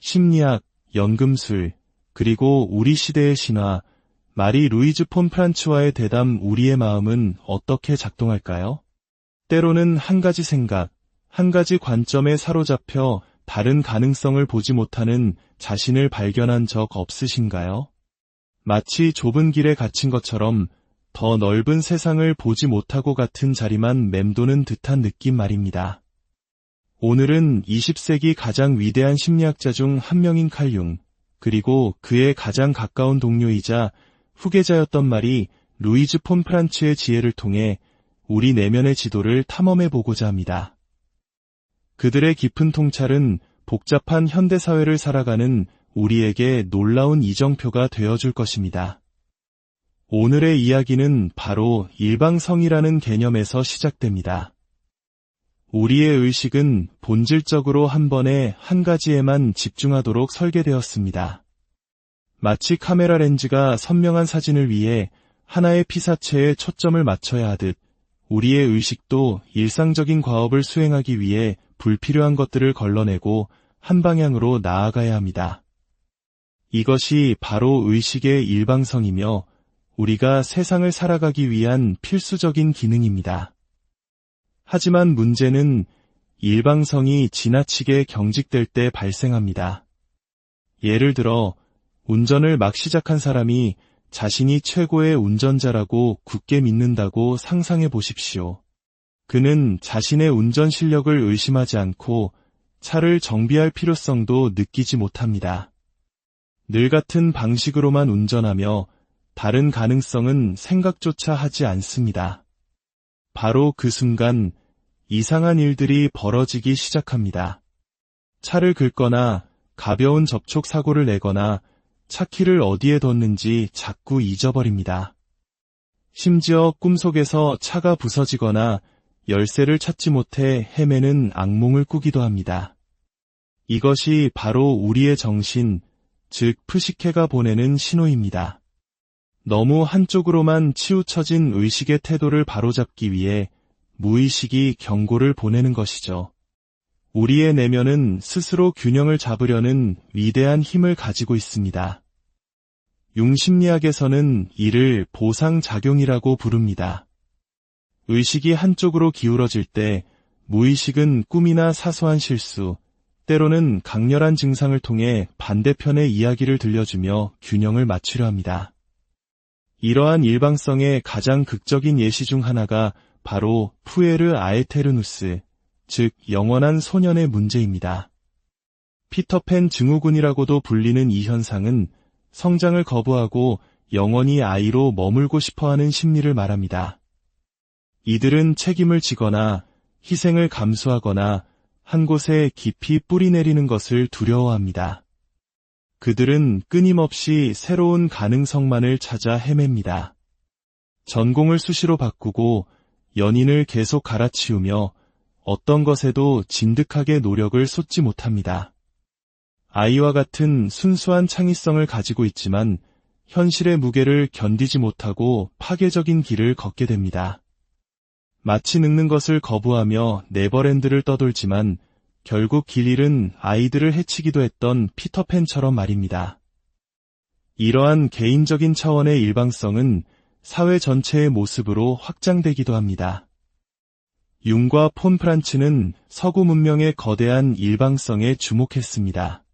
심리학, 연금술, 그리고 우리 시대의 신화, 마리 루이즈 폰 프란츠와의 대담 우리의 마음은 어떻게 작동할까요? 때로는 한 가지 생각, 한 가지 관점에 사로잡혀 다른 가능성을 보지 못하는 자신을 발견한 적 없으신가요? 마치 좁은 길에 갇힌 것처럼 더 넓은 세상을 보지 못하고 같은 자리만 맴도는 듯한 느낌 말입니다. 오늘은 20세기 가장 위대한 심리학자 중 한 명인 칼 융, 그리고 그의 가장 가까운 동료이자 후계자였던 마리 루이즈 폰 프란츠의 지혜를 통해 우리 내면의 지도를 탐험해 보고자 합니다. 그들의 깊은 통찰은 복잡한 현대사회를 살아가는 우리에게 놀라운 이정표가 되어줄 것입니다. 오늘의 이야기는 바로 일방성이라는 개념에서 시작됩니다. 우리의 의식은 본질적으로 한 번에 한 가지에만 집중하도록 설계되었습니다. 마치 카메라 렌즈가 선명한 사진을 위해 하나의 피사체에 초점을 맞춰야 하듯 우리의 의식도 일상적인 과업을 수행하기 위해 불필요한 것들을 걸러내고 한 방향으로 나아가야 합니다. 이것이 바로 의식의 일방성이며 우리가 세상을 살아가기 위한 필수적인 기능입니다. 하지만 문제는 일방성이 지나치게 경직될 때 발생합니다. 예를 들어 운전을 막 시작한 사람이 자신이 최고의 운전자라고 굳게 믿는다고 상상해 보십시오. 그는 자신의 운전 실력을 의심하지 않고 차를 정비할 필요성도 느끼지 못합니다. 늘 같은 방식으로만 운전하며 다른 가능성은 생각조차 하지 않습니다. 바로 그 순간 이상한 일들이 벌어지기 시작합니다. 차를 긁거나 가벼운 접촉 사고를 내거나 차키를 어디에 뒀는지 자꾸 잊어버립니다. 심지어 꿈속에서 차가 부서지거나 열쇠를 찾지 못해 헤매는 악몽을 꾸기도 합니다. 이것이 바로 우리의 정신, 즉 프시케가 보내는 신호입니다. 너무 한쪽으로만 치우쳐진 의식의 태도를 바로잡기 위해 무의식이 경고를 보내는 것이죠. 우리의 내면은 스스로 균형을 잡으려는 위대한 힘을 가지고 있습니다. 융심리학에서는 이를 보상작용이라고 부릅니다. 의식이 한쪽으로 기울어질 때 무의식은 꿈이나 사소한 실수, 때로는 강렬한 증상을 통해 반대편의 이야기를 들려주며 균형을 맞추려 합니다. 이러한 일방성의 가장 극적인 예시 중 하나가 바로 푸에르 아에테르누스, 즉 영원한 소년의 문제입니다. 피터팬 증후군이라고도 불리는 이 현상은 성장을 거부하고 영원히 아이로 머물고 싶어하는 심리를 말합니다. 이들은 책임을 지거나 희생을 감수하거나 한 곳에 깊이 뿌리내리는 것을 두려워합니다. 그들은 끊임없이 새로운 가능성만을 찾아 헤맵니다. 전공을 수시로 바꾸고 연인을 계속 갈아치우며 어떤 것에도 진득하게 노력을 쏟지 못합니다. 아이와 같은 순수한 창의성을 가지고 있지만 현실의 무게를 견디지 못하고 파괴적인 길을 걷게 됩니다. 마치 늙는 것을 거부하며 네버랜드를 떠돌지만 결국 길 잃은 아이들을 해치기도 했던 피터팬처럼 말입니다. 이러한 개인적인 차원의 일방성은 사회 전체의 모습으로 확장되기도 합니다. 융과 폰 프란츠는 서구 문명의 거대한 일방성에 주목했습니다.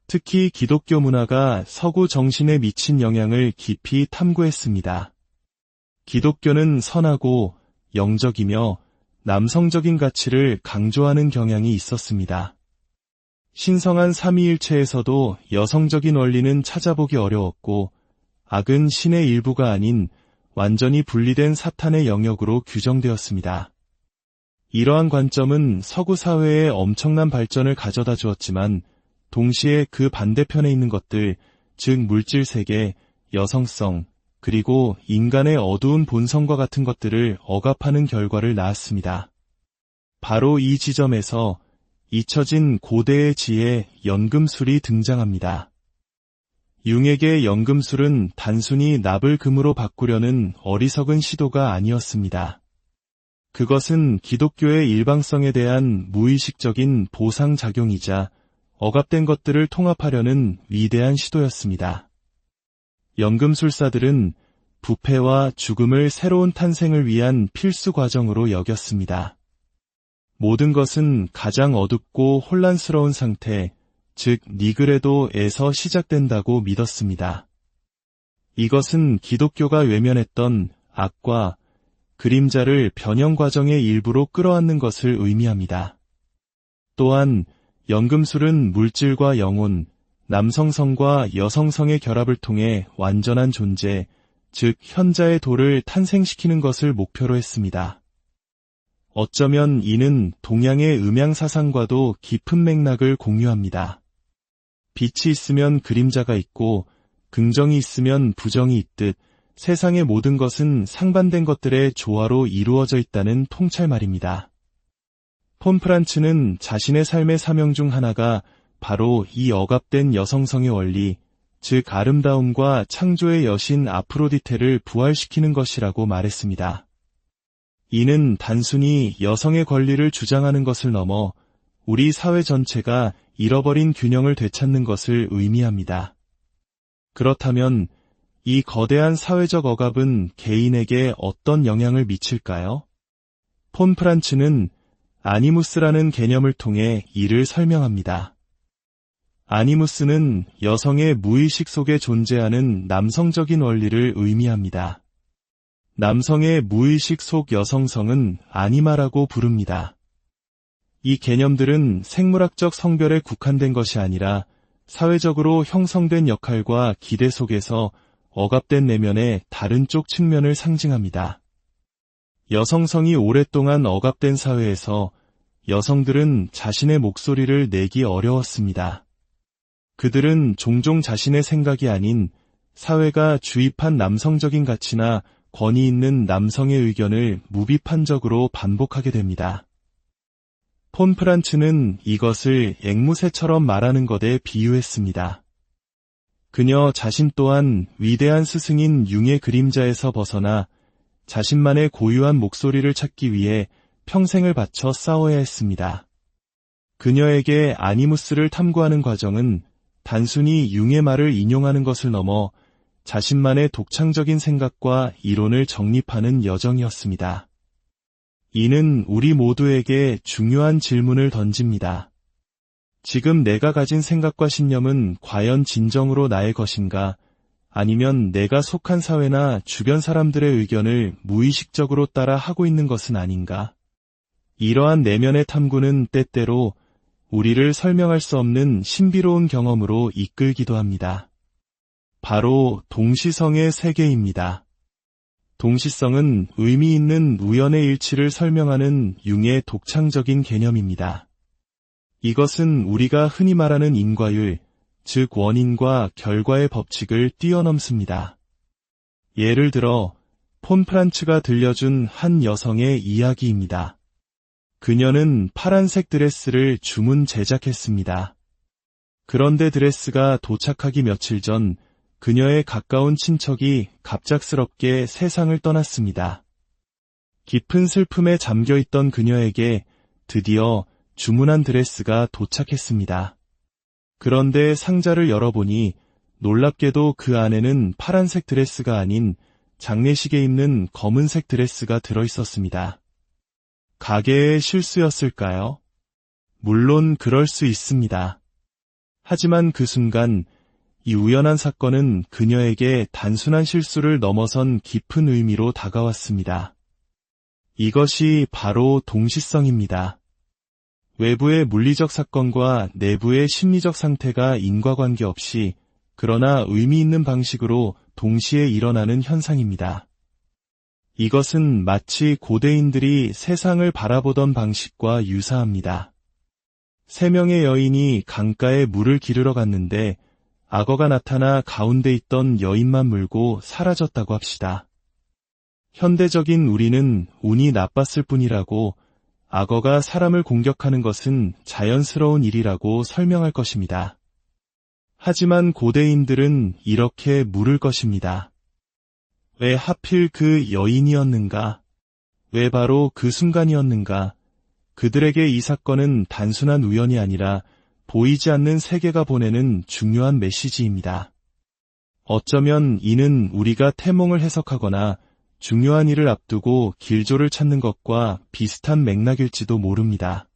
특히 기독교 문화가 서구 정신에 미친 영향을 깊이 탐구했습니다. 기독교는 선하고 영적이며 남성적인 가치를 강조하는 경향이 있었습니다. 신성한 삼위일체에서도 여성적인 원리는 찾아보기 어려웠고 악은 신의 일부가 아닌 완전히 분리된 사탄의 영역으로 규정되었습니다. 이러한 관점은 서구 사회에 엄청난 발전을 가져다 주었지만 동시에 그 반대편에 있는 것들, 즉 물질세계, 여성성, 그리고 인간의 어두운 본성과 같은 것들을 억압하는 결과를 낳았습니다. 바로 이 지점에서 잊혀진 고대의 지혜 연금술이 등장합니다. 융에게 연금술은 단순히 납을 금으로 바꾸려는 어리석은 시도가 아니었습니다. 그것은 기독교의 일방성에 대한 무의식적인 보상작용이자 억압된 것들을 통합하려는 위대한 시도였습니다. 연금술사들은 부패와 죽음을 새로운 탄생을 위한 필수 과정으로 여겼습니다. 모든 것은 가장 어둡고 혼란스러운 상태, 즉 니그레도에서 시작된다고 믿었습니다. 이것은 기독교가 외면했던 악과 그림자를 변형 과정의 일부로 끌어안는 것을 의미합니다. 또한 연금술은 물질과 영혼, 남성성과 여성성의 결합을 통해 완전한 존재, 즉 현자의 도를 탄생시키는 것을 목표로 했습니다. 어쩌면 이는 동양의 음양사상과도 깊은 맥락을 공유합니다. 빛이 있으면 그림자가 있고 긍정이 있으면 부정이 있듯 세상의 모든 것은 상반된 것들의 조화로 이루어져 있다는 통찰말입니다. 폰프란츠는 자신의 삶의 사명 중 하나가 바로 이 억압된 여성성의 원리, 즉 아름다움과 창조의 여신 아프로디테를 부활시키는 것이라고 말했습니다. 이는 단순히 여성의 권리를 주장하는 것을 넘어 우리 사회 전체가 잃어버린 균형을 되찾는 것을 의미합니다. 그렇다면 이 거대한 사회적 억압은 개인에게 어떤 영향을 미칠까요? 폰프란츠는 아니무스라는 개념을 통해 이를 설명합니다. 아니무스는 여성의 무의식 속에 존재하는 남성적인 원리를 의미합니다. 남성의 무의식 속 여성성은 아니마라고 부릅니다. 이 개념들은 생물학적 성별에 국한된 것이 아니라 사회적으로 형성된 역할과 기대 속에서 억압된 내면의 다른 쪽 측면을 상징합니다. 여성성이 오랫동안 억압된 사회에서 여성들은 자신의 목소리를 내기 어려웠습니다. 그들은 종종 자신의 생각이 아닌 사회가 주입한 남성적인 가치나 권위 있는 남성의 의견을 무비판적으로 반복하게 됩니다. 폰프란츠는 이것을 앵무새처럼 말하는 것에 비유했습니다. 그녀 자신 또한 위대한 스승인 융의 그림자에서 벗어나 자신만의 고유한 목소리를 찾기 위해 평생을 바쳐 싸워야 했습니다. 그녀에게 아니무스를 탐구하는 과정은 단순히 융의 말을 인용하는 것을 넘어 자신만의 독창적인 생각과 이론을 정립하는 여정이었습니다. 이는 우리 모두에게 중요한 질문을 던집니다. 지금 내가 가진 생각과 신념은 과연 진정으로 나의 것인가? 아니면 내가 속한 사회나 주변 사람들의 의견을 무의식적으로 따라 하고 있는 것은 아닌가? 이러한 내면의 탐구는 때때로 우리를 설명할 수 없는 신비로운 경험으로 이끌기도 합니다. 바로 동시성의 세계입니다. 동시성은 의미 있는 우연의 일치를 설명하는 융의 독창적인 개념입니다. 이것은 우리가 흔히 말하는 인과율, 즉 원인과 결과의 법칙을 뛰어넘습니다. 예를 들어 폰프란츠가 들려준 한 여성의 이야기입니다. 그녀는 파란색 드레스를 주문 제작했습니다. 그런데 드레스가 도착하기 며칠 전 그녀의 가까운 친척이 갑작스럽게 세상을 떠났습니다. 깊은 슬픔에 잠겨있던 그녀에게 드디어 주문한 드레스가 도착했습니다. 그런데 상자를 열어보니 놀랍게도 그 안에는 파란색 드레스가 아닌 장례식에 입는 검은색 드레스가 들어있었습니다. 가게의 실수였을까요? 물론 그럴 수 있습니다. 하지만 그 순간 이 우연한 사건은 그녀에게 단순한 실수를 넘어선 깊은 의미로 다가왔습니다. 이것이 바로 동시성입니다. 외부의 물리적 사건과 내부의 심리적 상태가 인과관계 없이 그러나 의미 있는 방식으로 동시에 일어나는 현상입니다. 이것은 마치 고대인들이 세상을 바라보던 방식과 유사합니다. 세 명의 여인이 강가에 물을 기르러 갔는데 악어가 나타나 가운데 있던 여인만 물고 사라졌다고 합시다. 현대적인 우리는 운이 나빴을 뿐이라고 악어가 사람을 공격하는 것은 자연스러운 일이라고 설명할 것입니다. 하지만 고대인들은 이렇게 물을 것입니다. 왜 하필 그 여인이었는가? 왜 바로 그 순간이었는가? 그들에게 이 사건은 단순한 우연이 아니라 보이지 않는 세계가 보내는 중요한 메시지입니다. 어쩌면 이는 우리가 태몽을 해석하거나 중요한 일을 앞두고 길조를 찾는 것과 비슷한 맥락일지도 모릅니다.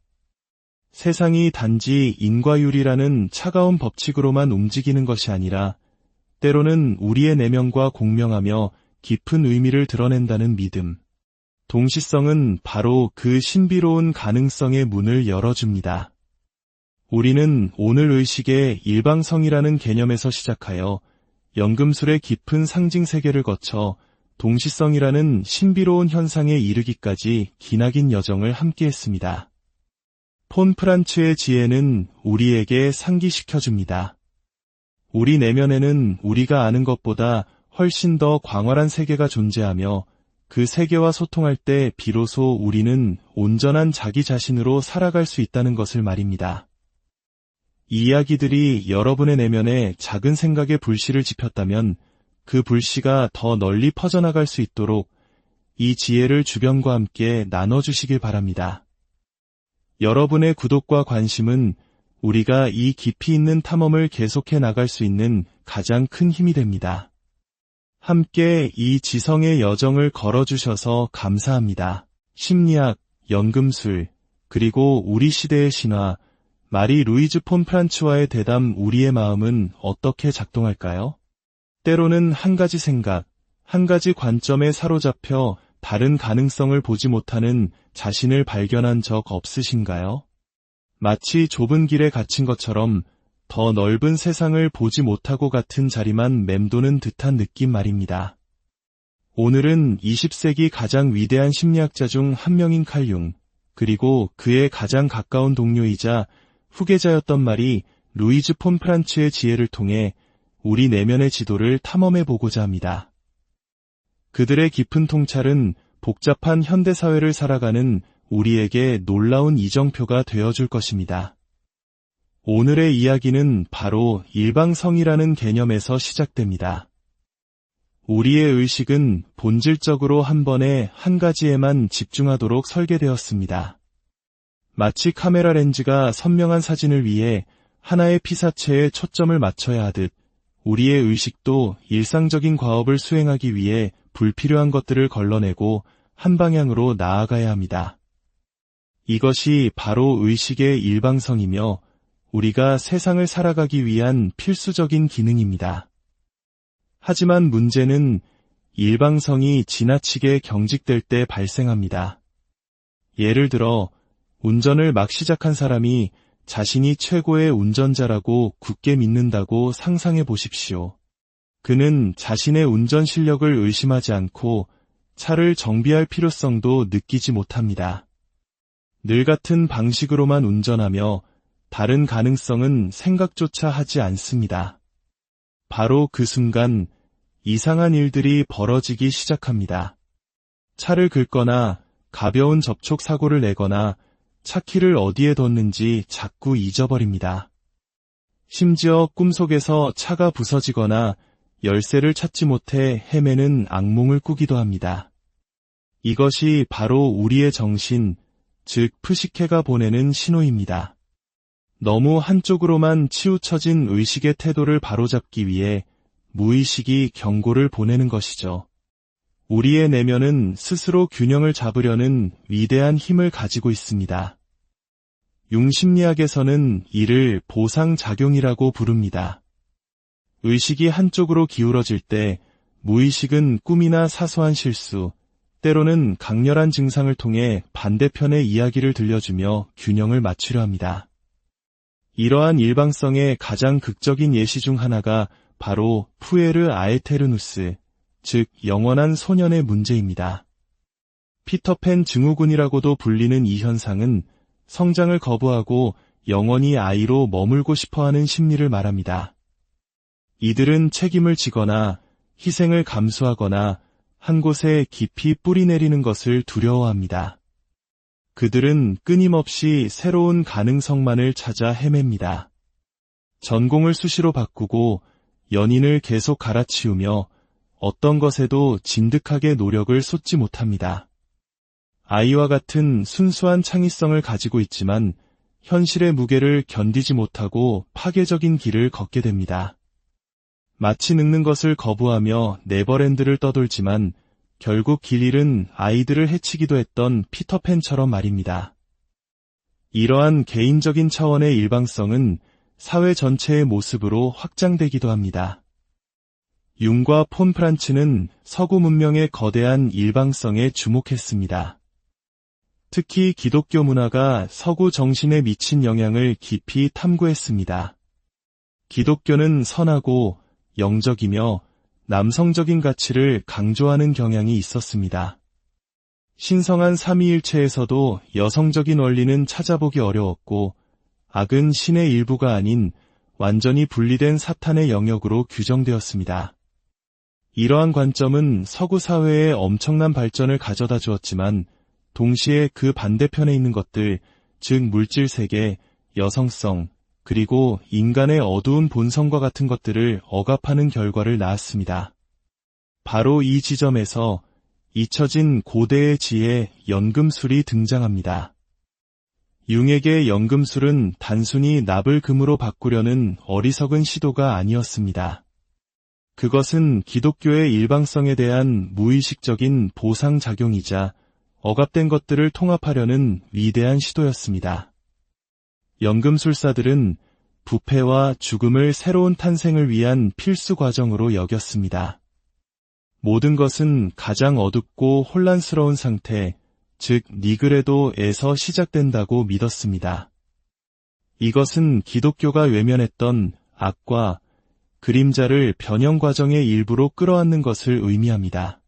세상이 단지 인과율이라는 차가운 법칙으로만 움직이는 것이 아니라 때로는 우리의 내면과 공명하며 깊은 의미를 드러낸다는 믿음. 동시성은 바로 그 신비로운 가능성의 문을 열어줍니다. 우리는 오늘 의식의 일방성이라는 개념에서 시작하여 연금술의 깊은 상징 세계를 거쳐 동시성이라는 신비로운 현상에 이르기까지 기나긴 여정을 함께했습니다. 폰 프란츠의 지혜는 우리에게 상기시켜줍니다. 우리 내면에는 우리가 아는 것보다 훨씬 더 광활한 세계가 존재하며 그 세계와 소통할 때 비로소 우리는 온전한 자기 자신으로 살아갈 수 있다는 것을 말입니다. 이 이야기들이 여러분의 내면에 작은 생각의 불씨를 지폈다면 그 불씨가 더 널리 퍼져나갈 수 있도록 이 지혜를 주변과 함께 나눠주시길 바랍니다. 여러분의 구독과 관심은 우리가 이 깊이 있는 탐험을 계속해 나갈 수 있는 가장 큰 힘이 됩니다. 함께 이 지성의 여정을 걸어주셔서 감사합니다. 심리학, 연금술, 그리고 우리 시대의 신화, 마리 루이즈 폰 프란츠와의 대담 우리의 마음은 어떻게 작동할까요? 때로는 한 가지 생각, 한 가지 관점에 사로잡혀 다른 가능성을 보지 못하는 자신을 발견한 적 없으신가요? 마치 좁은 길에 갇힌 것처럼 더 넓은 세상을 보지 못하고 같은 자리만 맴도는 듯한 느낌 말입니다. 오늘은 20세기 가장 위대한 심리학자 중 한 명인 칼 융, 그리고 그의 가장 가까운 동료이자 후계자였던 마리 루이즈 폰 프란츠의 지혜를 통해 우리 내면의 지도를 탐험해 보고자 합니다. 그들의 깊은 통찰은 복잡한 현대사회를 살아가는 우리에게 놀라운 이정표가 되어줄 것입니다. 오늘의 이야기는 바로 일방성이라는 개념에서 시작됩니다. 우리의 의식은 본질적으로 한 번에 한 가지에만 집중하도록 설계되었습니다. 마치 카메라 렌즈가 선명한 사진을 위해 하나의 피사체에 초점을 맞춰야 하듯 우리의 의식도 일상적인 과업을 수행하기 위해 불필요한 것들을 걸러내고 한 방향으로 나아가야 합니다. 이것이 바로 의식의 일방성이며 우리가 세상을 살아가기 위한 필수적인 기능입니다. 하지만 문제는 일방성이 지나치게 경직될 때 발생합니다. 예를 들어 운전을 막 시작한 사람이 자신이 최고의 운전자라고 굳게 믿는다고 상상해 보십시오. 그는 자신의 운전 실력을 의심하지 않고 차를 정비할 필요성도 느끼지 못합니다. 늘 같은 방식으로만 운전하며 다른 가능성은 생각조차 하지 않습니다. 바로 그 순간 이상한 일들이 벌어지기 시작합니다. 차를 긁거나 가벼운 접촉 사고를 내거나 차키를 어디에 뒀는지 자꾸 잊어버립니다. 심지어 꿈속에서 차가 부서지거나 열쇠를 찾지 못해 헤매는 악몽을 꾸기도 합니다. 이것이 바로 우리의 정신, 즉 프시케가 보내는 신호입니다. 너무 한쪽으로만 치우쳐진 의식의 태도를 바로잡기 위해 무의식이 경고를 보내는 것이죠. 우리의 내면은 스스로 균형을 잡으려는 위대한 힘을 가지고 있습니다. 융심리학에서는 이를 보상작용이라고 부릅니다. 의식이 한쪽으로 기울어질 때 무의식은 꿈이나 사소한 실수, 때로는 강렬한 증상을 통해 반대편의 이야기를 들려주며 균형을 맞추려 합니다. 이러한 일방성의 가장 극적인 예시 중 하나가 바로 푸에르 아에테르누스, 즉 영원한 소년의 문제입니다. 피터팬 증후군이라고도 불리는 이 현상은 성장을 거부하고 영원히 아이로 머물고 싶어하는 심리를 말합니다. 이들은 책임을 지거나 희생을 감수하거나 한 곳에 깊이 뿌리내리는 것을 두려워합니다. 그들은 끊임없이 새로운 가능성만을 찾아 헤맵니다. 전공을 수시로 바꾸고 연인을 계속 갈아치우며 어떤 것에도 진득하게 노력을 쏟지 못합니다. 아이와 같은 순수한 창의성을 가지고 있지만 현실의 무게를 견디지 못하고 파괴적인 길을 걷게 됩니다. 마치 늙는 것을 거부하며 네버랜드를 떠돌지만 결국 길 잃은 아이들을 해치기도 했던 피터팬처럼 말입니다. 이러한 개인적인 차원의 일방성은 사회 전체의 모습으로 확장되기도 합니다. 융과 폰 프란츠는 서구 문명의 거대한 일방성에 주목했습니다. 특히 기독교 문화가 서구 정신에 미친 영향을 깊이 탐구했습니다. 기독교는 선하고 영적이며 남성적인 가치를 강조하는 경향이 있었습니다. 신성한 삼위일체에서도 여성적인 원리는 찾아보기 어려웠고 악은 신의 일부가 아닌 완전히 분리된 사탄의 영역으로 규정되었습니다. 이러한 관점은 서구 사회에 엄청난 발전을 가져다 주었지만 동시에 그 반대편에 있는 것들, 즉 물질 세계, 여성성, 그리고 인간의 어두운 본성과 같은 것들을 억압하는 결과를 낳았습니다. 바로 이 지점에서 잊혀진 고대의 지혜 연금술이 등장합니다. 융에게 연금술은 단순히 납을 금으로 바꾸려는 어리석은 시도가 아니었습니다. 그것은 기독교의 일방성에 대한 무의식적인 보상작용이자 억압된 것들을 통합하려는 위대한 시도였습니다. 연금술사들은 부패와 죽음을 새로운 탄생을 위한 필수 과정으로 여겼습니다. 모든 것은 가장 어둡고 혼란스러운 상태, 즉 니그레도에서 시작된다고 믿었습니다. 이것은 기독교가 외면했던 악과 그림자를 변형 과정의 일부로 끌어안는 것을 의미합니다.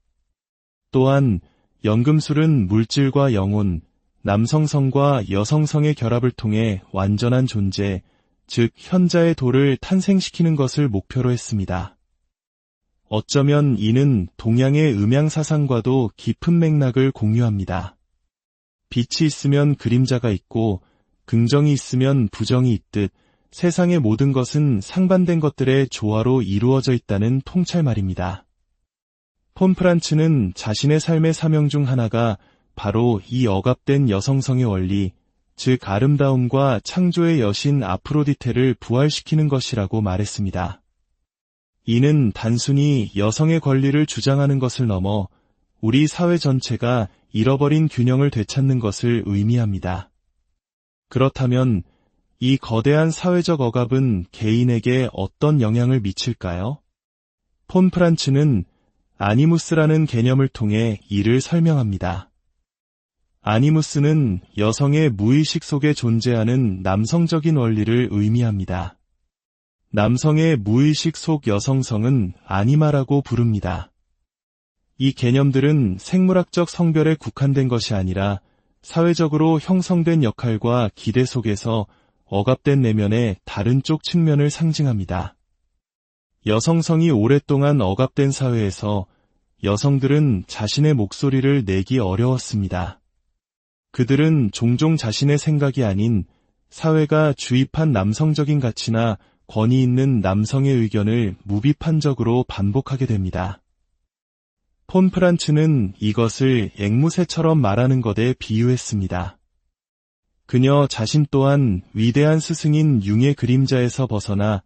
또한 연금술은 물질과 영혼, 남성성과 여성성의 결합을 통해 완전한 존재, 즉 현자의 도를 탄생시키는 것을 목표로 했습니다. 어쩌면 이는 동양의 음양사상과도 깊은 맥락을 공유합니다. 빛이 있으면 그림자가 있고 긍정이 있으면 부정이 있듯 세상의 모든 것은 상반된 것들의 조화로 이루어져 있다는 통찰말입니다. 폰 프란츠는 자신의 삶의 사명 중 하나가 바로 이 억압된 여성성의 원리, 즉 아름다움과 창조의 여신 아프로디테를 부활시키는 것이라고 말했습니다. 이는 단순히 여성의 권리를 주장하는 것을 넘어 우리 사회 전체가 잃어버린 균형을 되찾는 것을 의미합니다. 그렇다면 이 거대한 사회적 억압은 개인에게 어떤 영향을 미칠까요? 폰 프란츠는 아니무스라는 개념을 통해 이를 설명합니다. 아니무스는 여성의 무의식 속에 존재하는 남성적인 원리를 의미합니다. 남성의 무의식 속 여성성은 아니마라고 부릅니다. 이 개념들은 생물학적 성별에 국한된 것이 아니라 사회적으로 형성된 역할과 기대 속에서 억압된 내면의 다른 쪽 측면을 상징합니다. 여성성이 오랫동안 억압된 사회에서 여성들은 자신의 목소리를 내기 어려웠습니다. 그들은 종종 자신의 생각이 아닌 사회가 주입한 남성적인 가치나 권위 있는 남성의 의견을 무비판적으로 반복하게 됩니다. 폰 프란츠는 이것을 앵무새처럼 말하는 것에 비유했습니다. 그녀 자신 또한 위대한 스승인 융의 그림자에서 벗어나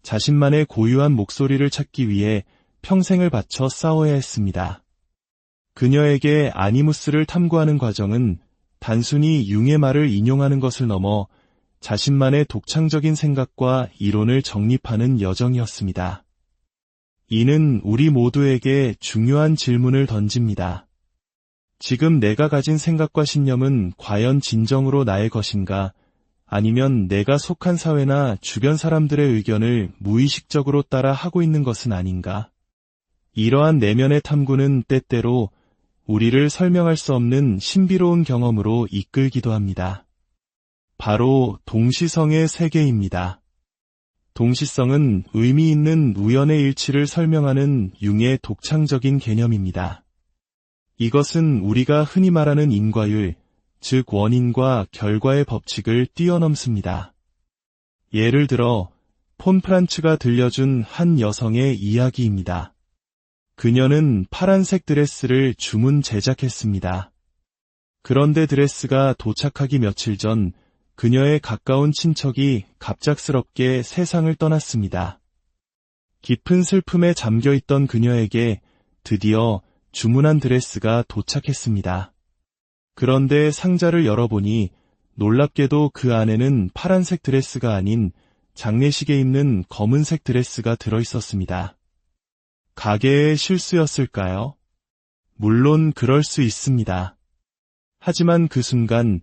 자신만의 고유한 목소리를 찾기 위해 평생을 바쳐 싸워야 했습니다. 그녀에게 아니무스를 탐구하는 과정은 단순히 융의 말을 인용하는 것을 넘어 자신만의 독창적인 생각과 이론을 정립하는 여정이었습니다. 이는 우리 모두에게 중요한 질문을 던집니다. 지금 내가 가진 생각과 신념은 과연 진정으로 나의 것인가? 아니면 내가 속한 사회나 주변 사람들의 의견을 무의식적으로 따라 하고 있는 것은 아닌가? 이러한 내면의 탐구는 때때로 우리를 설명할 수 없는 신비로운 경험으로 이끌기도 합니다. 바로 동시성의 세계입니다. 동시성은 의미 있는 우연의 일치를 설명하는 융의 독창적인 개념입니다. 이것은 우리가 흔히 말하는 인과율, 즉 원인과 결과의 법칙을 뛰어넘습니다. 예를 들어 폰 프란츠가 들려준 한 여성의 이야기입니다. 그녀는 파란색 드레스를 주문 제작했습니다. 그런데 드레스가 도착하기 며칠 전 그녀의 가까운 친척이 갑작스럽게 세상을 떠났습니다. 깊은 슬픔에 잠겨있던 그녀에게 드디어 주문한 드레스가 도착했습니다. 그런데 상자를 열어보니 놀랍게도 그 안에는 파란색 드레스가 아닌 장례식에 입는 검은색 드레스가 들어있었습니다. 가게의 실수였을까요? 물론 그럴 수 있습니다. 하지만 그 순간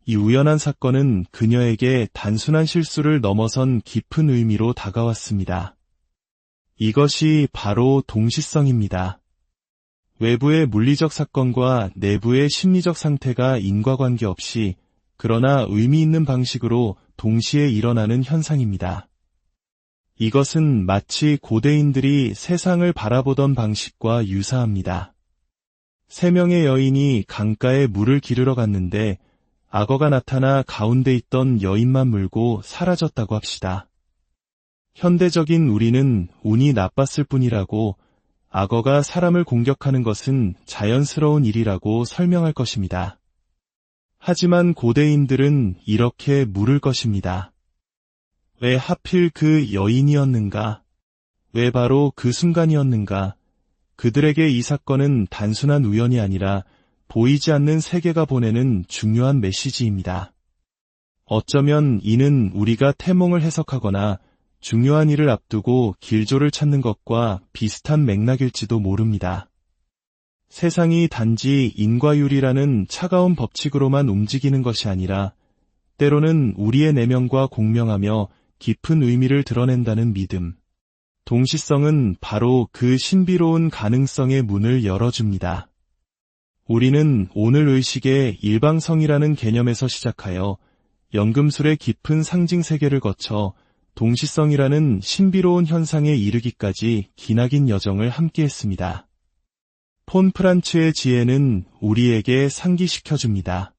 이 우연한 사건은 그녀에게 단순한 실수를 넘어선 깊은 의미로 다가왔습니다. 이것이 바로 동시성입니다. 외부의 물리적 사건과 내부의 심리적 상태가 인과관계 없이 그러나 의미 있는 방식으로 동시에 일어나는 현상입니다. 이것은 마치 고대인들이 세상을 바라보던 방식과 유사합니다. 세 명의 여인이 강가에 물을 기르러 갔는데 악어가 나타나 가운데 있던 여인만 물고 사라졌다고 합시다. 현대적인 우리는 운이 나빴을 뿐이라고 악어가 사람을 공격하는 것은 자연스러운 일이라고 설명할 것입니다. 하지만 고대인들은 이렇게 물을 것입니다. 왜 하필 그 여인이었는가? 왜 바로 그 순간이었는가? 그들에게 이 사건은 단순한 우연이 아니라 보이지 않는 세계가 보내는 중요한 메시지입니다. 어쩌면 이는 우리가 태몽을 해석하거나 중요한 일을 앞두고 길조를 찾는 것과 비슷한 맥락일지도 모릅니다. 세상이 단지 인과율이라는 차가운 법칙으로만 움직이는 것이 아니라 때로는 우리의 내면과 공명하며 깊은 의미를 드러낸다는 믿음. 동시성은 바로 그 신비로운 가능성의 문을 열어줍니다. 우리는 오늘 의식의 일방성이라는 개념에서 시작하여 연금술의 깊은 상징 세계를 거쳐 동시성이라는 신비로운 현상에 이르기까지 기나긴 여정을 함께했습니다. 폰 프란츠의 지혜는 우리에게 상기시켜줍니다.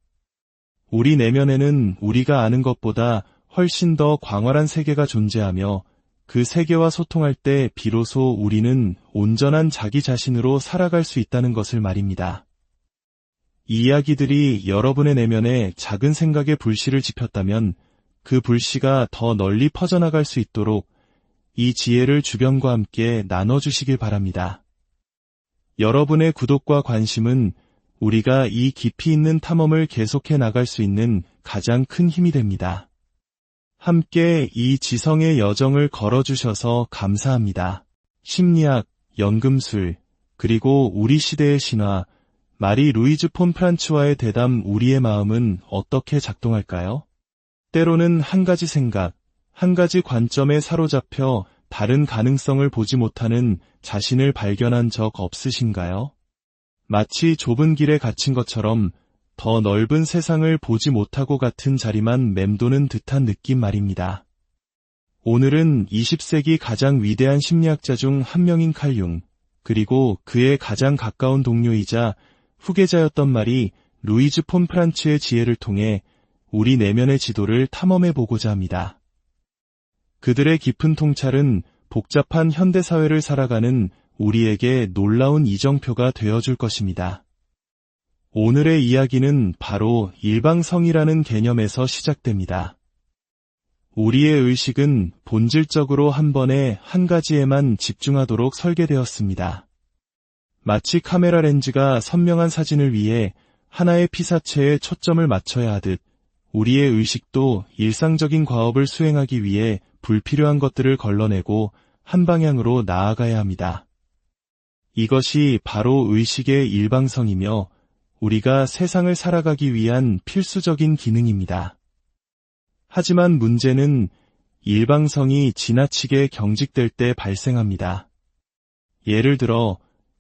우리 내면에는 우리가 아는 것보다 훨씬 더 광활한 세계가 존재하며 그 세계와 소통할 때 비로소 우리는 온전한 자기 자신으로 살아갈 수 있다는 것을 말입니다. 이 이야기들이 여러분의 내면에 작은 생각의 불씨를 지폈다면 그 불씨가 더 널리 퍼져나갈 수 있도록 이 지혜를 주변과 함께 나눠주시길 바랍니다. 여러분의 구독과 관심은 우리가 이 깊이 있는 탐험을 계속해 나갈 수 있는 가장 큰 힘이 됩니다. 함께 이 지성의 여정을 걸어주셔서 감사합니다. 심리학, 연금술, 그리고 우리 시대의 신화, 마리 루이즈 폰 프란츠와의 대담 우리의 마음은 어떻게 작동할까요? 때로는 한 가지 생각, 한 가지 관점에 사로잡혀 다른 가능성을 보지 못하는 자신을 발견한 적 없으신가요? 마치 좁은 길에 갇힌 것처럼 더 넓은 세상을 보지 못하고 같은 자리만 맴도는 듯한 느낌 말입니다. 오늘은 20세기 가장 위대한 심리학자 중 한 명인 칼 융, 그리고 그의 가장 가까운 동료이자 후계자였던 마리 루이즈 폰 프란츠의 지혜를 통해 우리 내면의 지도를 탐험해 보고자 합니다. 그들의 깊은 통찰은 복잡한 현대사회를 살아가는 우리에게 놀라운 이정표가 되어줄 것입니다. 오늘의 이야기는 바로 일방성이라는 개념에서 시작됩니다. 우리의 의식은 본질적으로 한 번에 한 가지에만 집중하도록 설계되었습니다. 마치 카메라 렌즈가 선명한 사진을 위해 하나의 피사체에 초점을 맞춰야 하듯 우리의 의식도 일상적인 과업을 수행하기 위해 불필요한 것들을 걸러내고 한 방향으로 나아가야 합니다. 이것이 바로 의식의 일방성이며 우리가 세상을 살아가기 위한 필수적인 기능입니다. 하지만 문제는 일방성이 지나치게 경직될 때 발생합니다. 예를 들어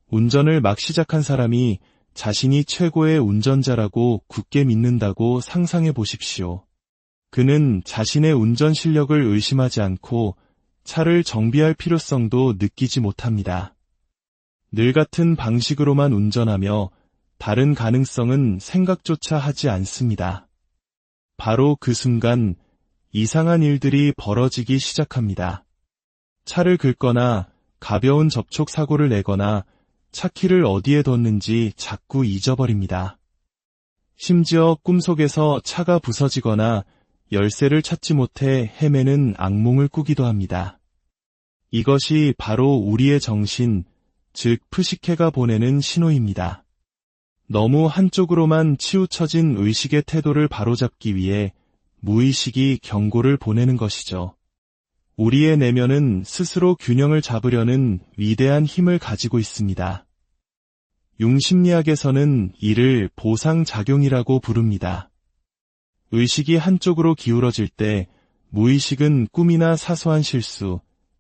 운전을 막 시작한 사람이 자신이 최고의 운전자라고 굳게 믿는다고 상상해 보십시오. 그는 자신의 운전 실력을 의심하지 않고 차를 정비할 필요성도 느끼지 못합니다. 늘 같은 방식으로만 운전하며 다른 가능성은 생각조차 하지 않습니다. 바로 그 순간 이상한 일들이 벌어지기 시작합니다. 차를 긁거나 가벼운 접촉 사고를 내거나 차키를 어디에 뒀는지 자꾸 잊어버립니다. 심지어 꿈속에서 차가 부서지거나 열쇠를 찾지 못해 헤매는 악몽을 꾸기도 합니다. 이것이 바로 우리의 정신, 즉 프시케가 보내는 신호입니다. 너무 한쪽으로만 치우쳐진 의식의 태도를 바로잡기 위해 무의식이 경고를 보내는 것이죠. 우리의 내면은 스스로 균형을 잡으려는 위대한 힘을 가지고 있습니다. 융심리학에서는 이를 보상작용이라고 부릅니다. 의식이 한쪽으로 기울어질 때 무의식은 꿈이나 사소한 실수,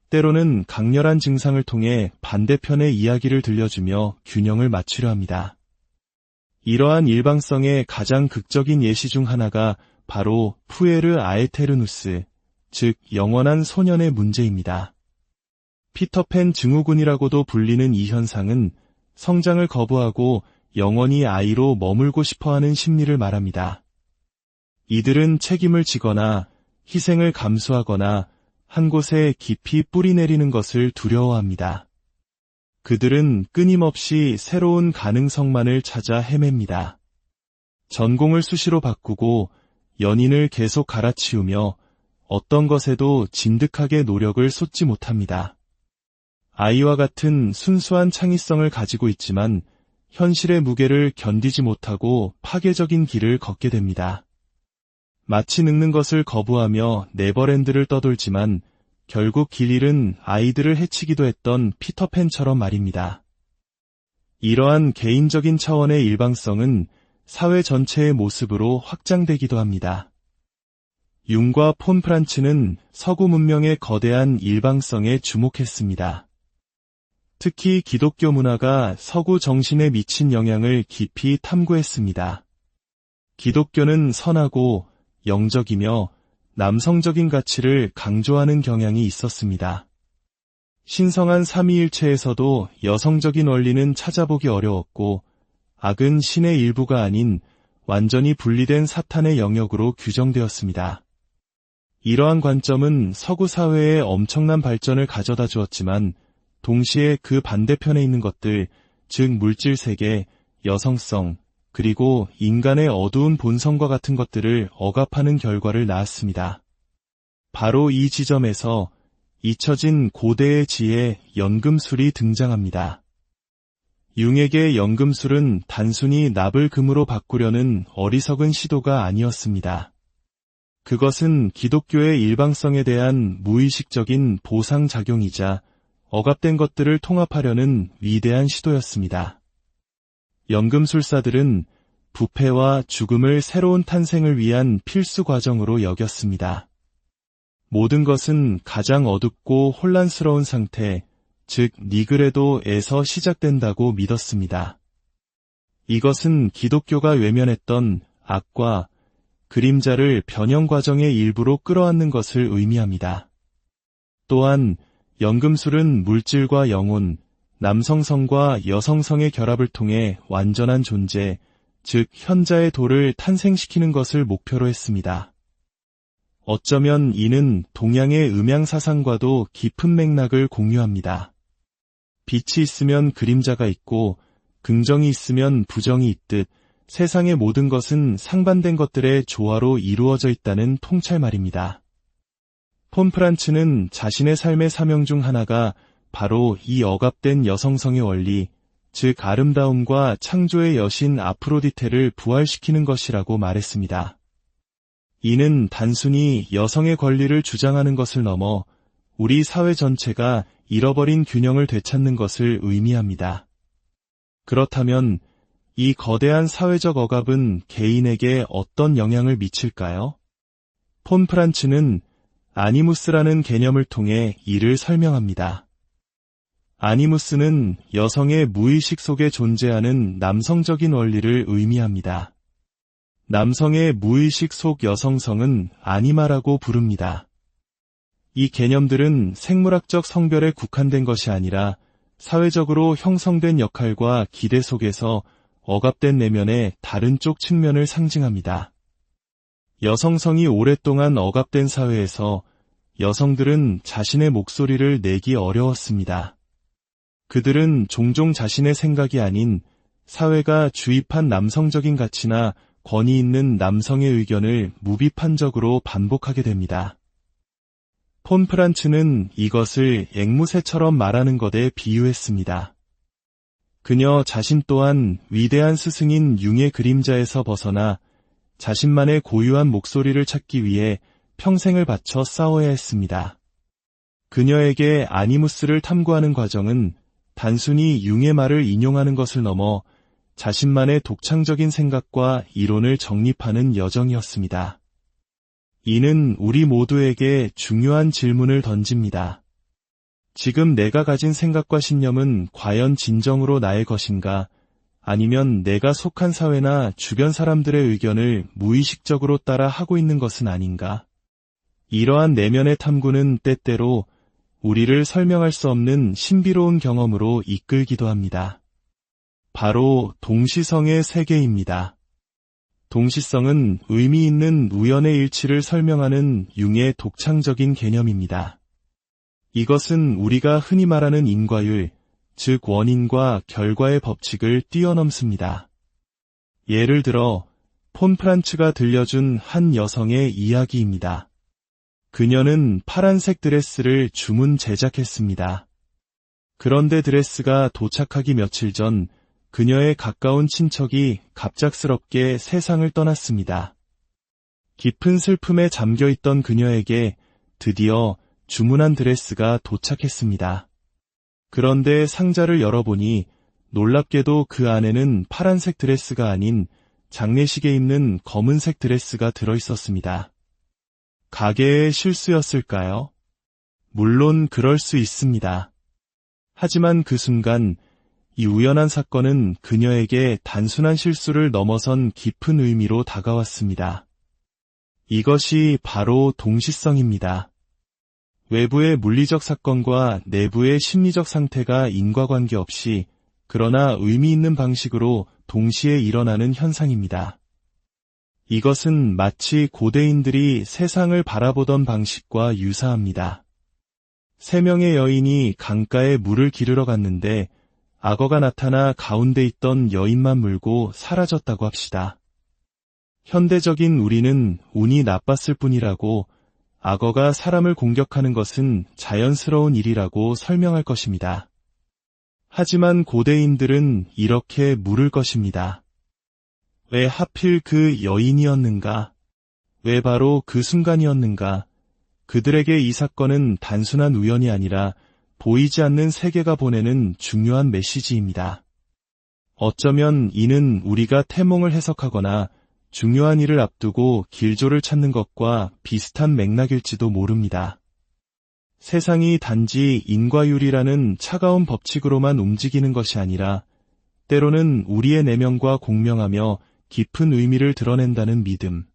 때로는 강렬한 증상을 통해 반대편의 이야기를 들려주며 균형을 맞추려 합니다. 이러한 일방성의 가장 극적인 예시 중 하나가 바로 푸에르 아에테르누스, 즉 영원한 소년의 문제입니다. 피터팬 증후군이라고도 불리는 이 현상은 성장을 거부하고 영원히 아이로 머물고 싶어하는 심리를 말합니다. 이들은 책임을 지거나 희생을 감수하거나 한 곳에 깊이 뿌리내리는 것을 두려워합니다. 그들은 끊임없이 새로운 가능성만을 찾아 헤맵니다. 전공을 수시로 바꾸고 연인을 계속 갈아치우며 어떤 것에도 진득하게 노력을 쏟지 못합니다. 아이와 같은 순수한 창의성을 가지고 있지만 현실의 무게를 견디지 못하고 파괴적인 길을 걷게 됩니다. 마치 늙는 것을 거부하며 네버랜드를 떠돌지만 결국 길 잃은 아이들을 해치기도 했던 피터팬처럼 말입니다. 이러한 개인적인 차원의 일방성은 사회 전체의 모습으로 확장되기도 합니다. 융과 폰 프란츠는 서구 문명의 거대한 일방성에 주목했습니다. 특히 기독교 문화가 서구 정신에 미친 영향을 깊이 탐구했습니다. 기독교는 선하고 영적이며 남성적인 가치를 강조하는 경향이 있었습니다. 신성한 삼위일체에서도 여성적인 원리는 찾아보기 어려웠고 악은 신의 일부가 아닌 완전히 분리된 사탄의 영역으로 규정되었습니다. 이러한 관점은 서구 사회에 엄청난 발전을 가져다 주었지만 동시에 그 반대편에 있는 것들, 즉 물질 세계, 여성성, 그리고 인간의 어두운 본성과 같은 것들을 억압하는 결과를 낳았습니다. 바로 이 지점에서 잊혀진 고대의 지혜 연금술이 등장합니다. 융에게 연금술은 단순히 납을 금으로 바꾸려는 어리석은 시도가 아니었습니다. 그것은 기독교의 일방성에 대한 무의식적인 보상작용이자 억압된 것들을 통합하려는 위대한 시도였습니다. 연금술사들은 부패와 죽음을 새로운 탄생을 위한 필수 과정으로 여겼습니다. 모든 것은 가장 어둡고 혼란스러운 상태, 즉 니그레도에서 시작된다고 믿었습니다. 이것은 기독교가 외면했던 악과 그림자를 변형 과정의 일부로 끌어안는 것을 의미합니다. 또한 연금술은 물질과 영혼, 남성성과 여성성의 결합을 통해 완전한 존재, 즉 현자의 도를 탄생시키는 것을 목표로 했습니다. 어쩌면 이는 동양의 음양사상과도 깊은 맥락을 공유합니다. 빛이 있으면 그림자가 있고 긍정이 있으면 부정이 있듯 세상의 모든 것은 상반된 것들의 조화로 이루어져 있다는 통찰말입니다. 폰 프란츠는 자신의 삶의 사명 중 하나가 바로 이 억압된 여성성의 원리, 즉 아름다움과 창조의 여신 아프로디테를 부활시키는 것이라고 말했습니다. 이는 단순히 여성의 권리를 주장하는 것을 넘어 우리 사회 전체가 잃어버린 균형을 되찾는 것을 의미합니다. 그렇다면 이 거대한 사회적 억압은 개인에게 어떤 영향을 미칠까요? 폰 프란츠는 아니무스라는 개념을 통해 이를 설명합니다. 아니무스는 여성의 무의식 속에 존재하는 남성적인 원리를 의미합니다. 남성의 무의식 속 여성성은 아니마라고 부릅니다. 이 개념들은 생물학적 성별에 국한된 것이 아니라 사회적으로 형성된 역할과 기대 속에서 억압된 내면의 다른 쪽 측면을 상징합니다. 여성성이 오랫동안 억압된 사회에서 여성들은 자신의 목소리를 내기 어려웠습니다. 그들은 종종 자신의 생각이 아닌 사회가 주입한 남성적인 가치나 권위 있는 남성의 의견을 무비판적으로 반복하게 됩니다. 폰 프란츠는 이것을 앵무새처럼 말하는 것에 비유했습니다. 그녀 자신 또한 위대한 스승인 융의 그림자에서 벗어나 자신만의 고유한 목소리를 찾기 위해 평생을 바쳐 싸워야 했습니다. 그녀에게 아니무스를 탐구하는 과정은 단순히 융의 말을 인용하는 것을 넘어 자신만의 독창적인 생각과 이론을 정립하는 여정이었습니다. 이는 우리 모두에게 중요한 질문을 던집니다. 지금 내가 가진 생각과 신념은 과연 진정으로 나의 것인가? 아니면 내가 속한 사회나 주변 사람들의 의견을 무의식적으로 따라 하고 있는 것은 아닌가? 이러한 내면의 탐구는 때때로 우리를 설명할 수 없는 신비로운 경험으로 이끌기도 합니다. 바로 동시성의 세계입니다. 동시성은 의미 있는 우연의 일치를 설명하는 융의 독창적인 개념입니다. 이것은 우리가 흔히 말하는 인과율, 즉 원인과 결과의 법칙을 뛰어넘습니다. 예를 들어 폰 프란츠가 들려준 한 여성의 이야기입니다. 그녀는 파란색 드레스를 주문 제작했습니다. 그런데 드레스가 도착하기 며칠 전 그녀의 가까운 친척이 갑작스럽게 세상을 떠났습니다. 깊은 슬픔에 잠겨있던 그녀에게 드디어 주문한 드레스가 도착했습니다. 그런데 상자를 열어보니 놀랍게도 그 안에는 파란색 드레스가 아닌 장례식에 입는 검은색 드레스가 들어있었습니다. 가게의 실수였을까요? 물론 그럴 수 있습니다. 하지만 그 순간 이 우연한 사건은 그녀에게 단순한 실수를 넘어선 깊은 의미로 다가왔습니다. 이것이 바로 동시성입니다. 외부의 물리적 사건과 내부의 심리적 상태가 인과관계 없이 그러나 의미 있는 방식으로 동시에 일어나는 현상입니다. 이것은 마치 고대인들이 세상을 바라보던 방식과 유사합니다. 세 명의 여인이 강가에 물을 기르러 갔는데 악어가 나타나 가운데 있던 여인만 물고 사라졌다고 합시다. 현대적인 우리는 운이 나빴을 뿐이라고 악어가 사람을 공격하는 것은 자연스러운 일이라고 설명할 것입니다. 하지만 고대인들은 이렇게 물을 것입니다. 왜 하필 그 여인이었는가? 왜 바로 그 순간이었는가? 그들에게 이 사건은 단순한 우연이 아니라 보이지 않는 세계가 보내는 중요한 메시지입니다. 어쩌면 이는 우리가 태몽을 해석하거나 중요한 일을 앞두고 길조를 찾는 것과 비슷한 맥락일지도 모릅니다. 세상이 단지 인과율이라는 차가운 법칙으로만 움직이는 것이 아니라 때로는 우리의 내면과 공명하며 깊은 의미를 드러낸다는 믿음.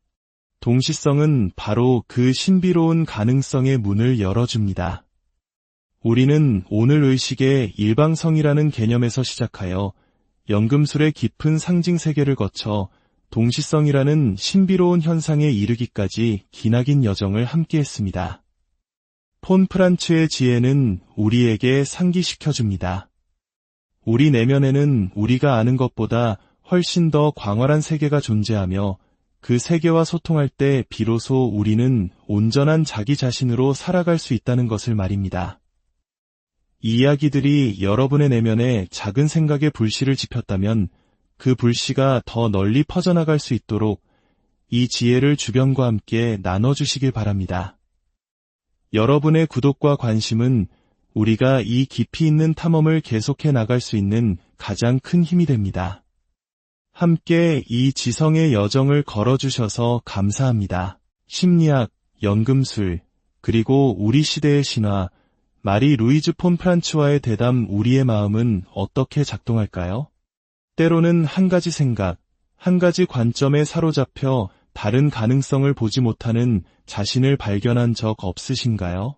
동시성은 바로 그 신비로운 가능성의 문을 열어줍니다. 우리는 오늘 의식의 일방성이라는 개념에서 시작하여 연금술의 깊은 상징 세계를 거쳐 동시성이라는 신비로운 현상에 이르기까지 기나긴 여정을 함께했습니다. 폰 프란츠의 지혜는 우리에게 상기시켜줍니다. 우리 내면에는 우리가 아는 것보다 훨씬 더 광활한 세계가 존재하며 그 세계와 소통할 때 비로소 우리는 온전한 자기 자신으로 살아갈 수 있다는 것을 말입니다. 이 이야기들이 여러분의 내면에 작은 생각의 불씨를 지폈다면 그 불씨가 더 널리 퍼져나갈 수 있도록 이 지혜를 주변과 함께 나눠주시길 바랍니다. 여러분의 구독과 관심은 우리가 이 깊이 있는 탐험을 계속해 나갈 수 있는 가장 큰 힘이 됩니다. 함께 이 지성의 여정을 걸어주셔서 감사합니다. 심리학, 연금술, 그리고 우리 시대의 신화, 마리 루이즈 폰 프란츠와의 대담 우리의 마음은 어떻게 작동할까요? 때로는 한 가지 생각, 한 가지 관점에 사로잡혀 다른 가능성을 보지 못하는 자신을 발견한 적 없으신가요?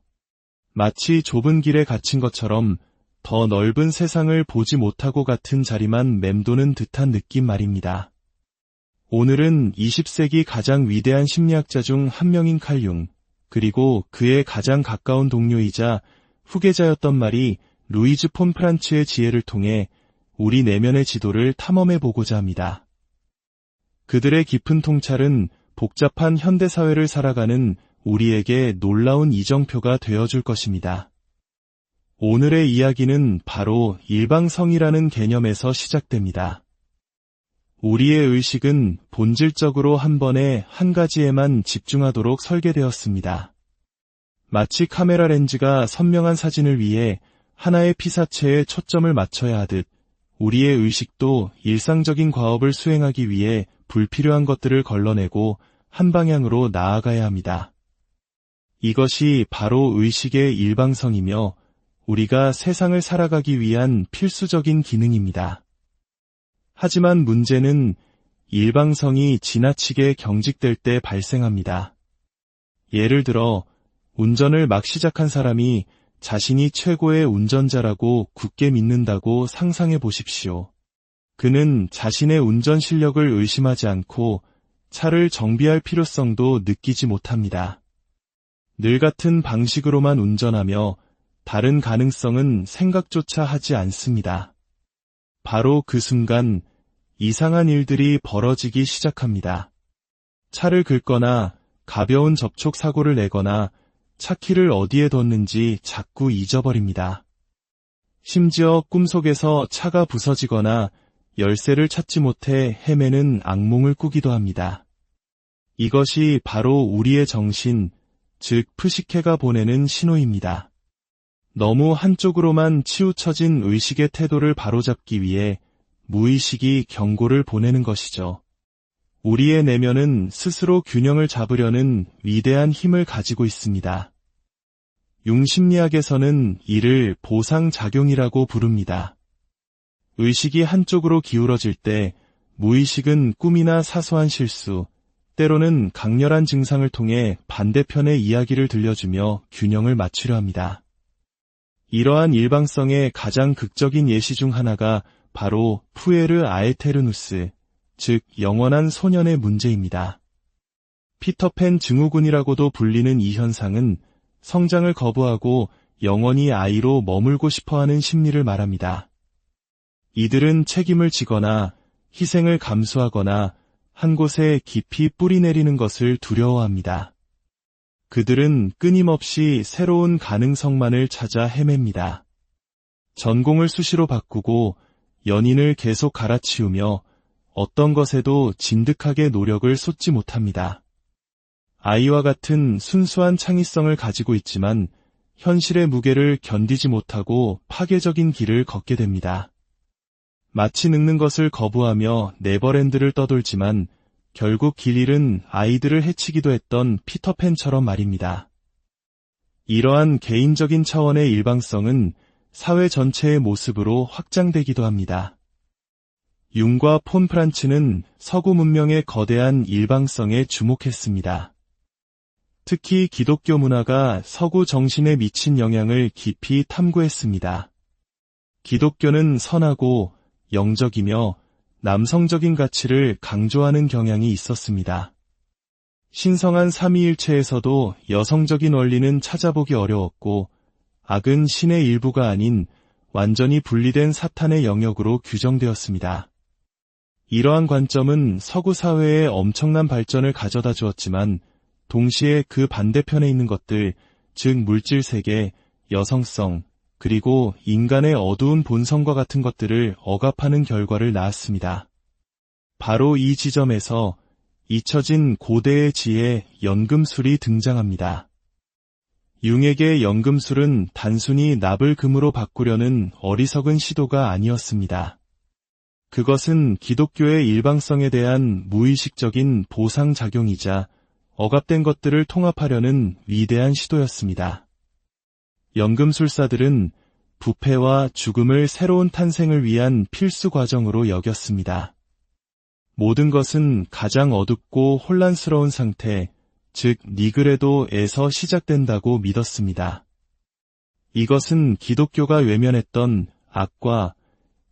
마치 좁은 길에 갇힌 것처럼 더 넓은 세상을 보지 못하고 같은 자리만 맴도는 듯한 느낌 말입니다. 오늘은 20세기 가장 위대한 심리학자 중 한 명인 칼 융, 그리고 그의 가장 가까운 동료이자 후계자였던 마리 루이즈 폰 프란츠의 지혜를 통해 우리 내면의 지도를 탐험해 보고자 합니다. 그들의 깊은 통찰은 복잡한 현대사회를 살아가는 우리에게 놀라운 이정표가 되어줄 것입니다. 오늘의 이야기는 바로 일방성이라는 개념에서 시작됩니다. 우리의 의식은 본질적으로 한 번에 한 가지에만 집중하도록 설계되었습니다. 마치 카메라 렌즈가 선명한 사진을 위해 하나의 피사체에 초점을 맞춰야 하듯 우리의 의식도 일상적인 과업을 수행하기 위해 불필요한 것들을 걸러내고 한 방향으로 나아가야 합니다. 이것이 바로 의식의 일방성이며 우리가 세상을 살아가기 위한 필수적인 기능입니다. 하지만 문제는 일방성이 지나치게 경직될 때 발생합니다. 예를 들어 운전을 막 시작한 사람이 자신이 최고의 운전자라고 굳게 믿는다고 상상해 보십시오. 그는 자신의 운전 실력을 의심하지 않고 차를 정비할 필요성도 느끼지 못합니다. 늘 같은 방식으로만 운전하며 다른 가능성은 생각조차 하지 않습니다. 바로 그 순간 이상한 일들이 벌어지기 시작합니다. 차를 긁거나 가벼운 접촉 사고를 내거나 차키를 어디에 뒀는지 자꾸 잊어버립니다. 심지어 꿈속에서 차가 부서지거나 열쇠를 찾지 못해 헤매는 악몽을 꾸기도 합니다. 이것이 바로 우리의 정신, 즉 프시케가 보내는 신호입니다. 너무 한쪽으로만 치우쳐진 의식의 태도를 바로잡기 위해 무의식이 경고를 보내는 것이죠. 우리의 내면은 스스로 균형을 잡으려는 위대한 힘을 가지고 있습니다. 융심리학에서는 이를 보상작용이라고 부릅니다. 의식이 한쪽으로 기울어질 때 무의식은 꿈이나 사소한 실수, 때로는 강렬한 증상을 통해 반대편의 이야기를 들려주며 균형을 맞추려 합니다. 이러한 일방성의 가장 극적인 예시 중 하나가 바로 푸에르 아에테르누스, 즉 영원한 소년의 문제입니다. 피터팬 증후군이라고도 불리는 이 현상은 성장을 거부하고 영원히 아이로 머물고 싶어하는 심리를 말합니다. 이들은 책임을 지거나 희생을 감수하거나 한 곳에 깊이 뿌리내리는 것을 두려워합니다. 그들은 끊임없이 새로운 가능성만을 찾아 헤맵니다. 전공을 수시로 바꾸고 연인을 계속 갈아치우며 어떤 것에도 진득하게 노력을 쏟지 못합니다. 아이와 같은 순수한 창의성을 가지고 있지만 현실의 무게를 견디지 못하고 파괴적인 길을 걷게 됩니다. 마치 늙는 것을 거부하며 네버랜드를 떠돌지만 결국 길 잃은 아이들을 해치기도 했던 피터팬처럼 말입니다. 이러한 개인적인 차원의 일방성은 사회 전체의 모습으로 확장되기도 합니다. 융과 폰 프란츠는 서구 문명의 거대한 일방성에 주목했습니다. 특히 기독교 문화가 서구 정신에 미친 영향을 깊이 탐구했습니다. 기독교는 선하고 영적이며 남성적인 가치를 강조하는 경향이 있었습니다. 신성한 삼위일체에서도 여성적인 원리는 찾아보기 어려웠고 악은 신의 일부가 아닌 완전히 분리된 사탄의 영역으로 규정되었습니다. 이러한 관점은 서구 사회에 엄청난 발전을 가져다 주었지만 동시에 그 반대편에 있는 것들, 즉 물질 세계, 여성성, 그리고 인간의 어두운 본성과 같은 것들을 억압하는 결과를 낳았습니다. 바로 이 지점에서 잊혀진 고대의 지혜 연금술이 등장합니다. 융에게 연금술은 단순히 납을 금으로 바꾸려는 어리석은 시도가 아니었습니다. 그것은 기독교의 일방성에 대한 무의식적인 보상작용이자 억압된 것들을 통합하려는 위대한 시도였습니다. 연금술사들은 부패와 죽음을 새로운 탄생을 위한 필수 과정으로 여겼습니다. 모든 것은 가장 어둡고 혼란스러운 상태, 즉 니그레도에서 시작된다고 믿었습니다. 이것은 기독교가 외면했던 악과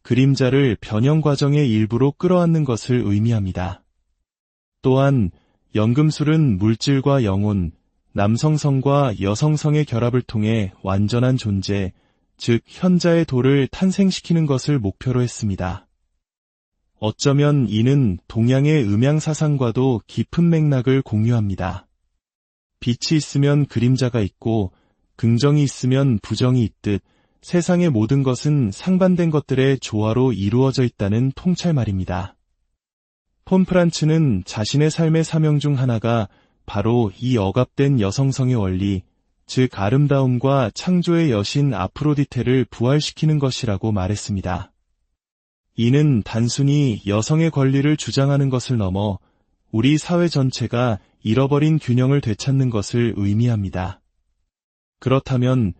그림자를 변형 과정의 일부로 끌어안는 것을 의미합니다. 또한 연금술은 물질과 영혼, 남성성과 여성성의 결합을 통해 완전한 존재, 즉 현자의 도를 탄생시키는 것을 목표로 했습니다. 어쩌면 이는 동양의 음양사상과도 깊은 맥락을 공유합니다. 빛이 있으면 그림자가 있고 긍정이 있으면 부정이 있듯 세상의 모든 것은 상반된 것들의 조화로 이루어져 있다는 통찰말입니다. 폰 프란츠는 자신의 삶의 사명 중 하나가 바로 이 억압된 여성성의 원리, 즉 아름다움과 창조의 여신 아프로디테를 부활시키는 것이라고 말했습니다. 이는 단순히 여성의 권리를 주장하는 것을 넘어 우리 사회 전체가 잃어버린 균형을 되찾는 것을 의미합니다. 그렇다면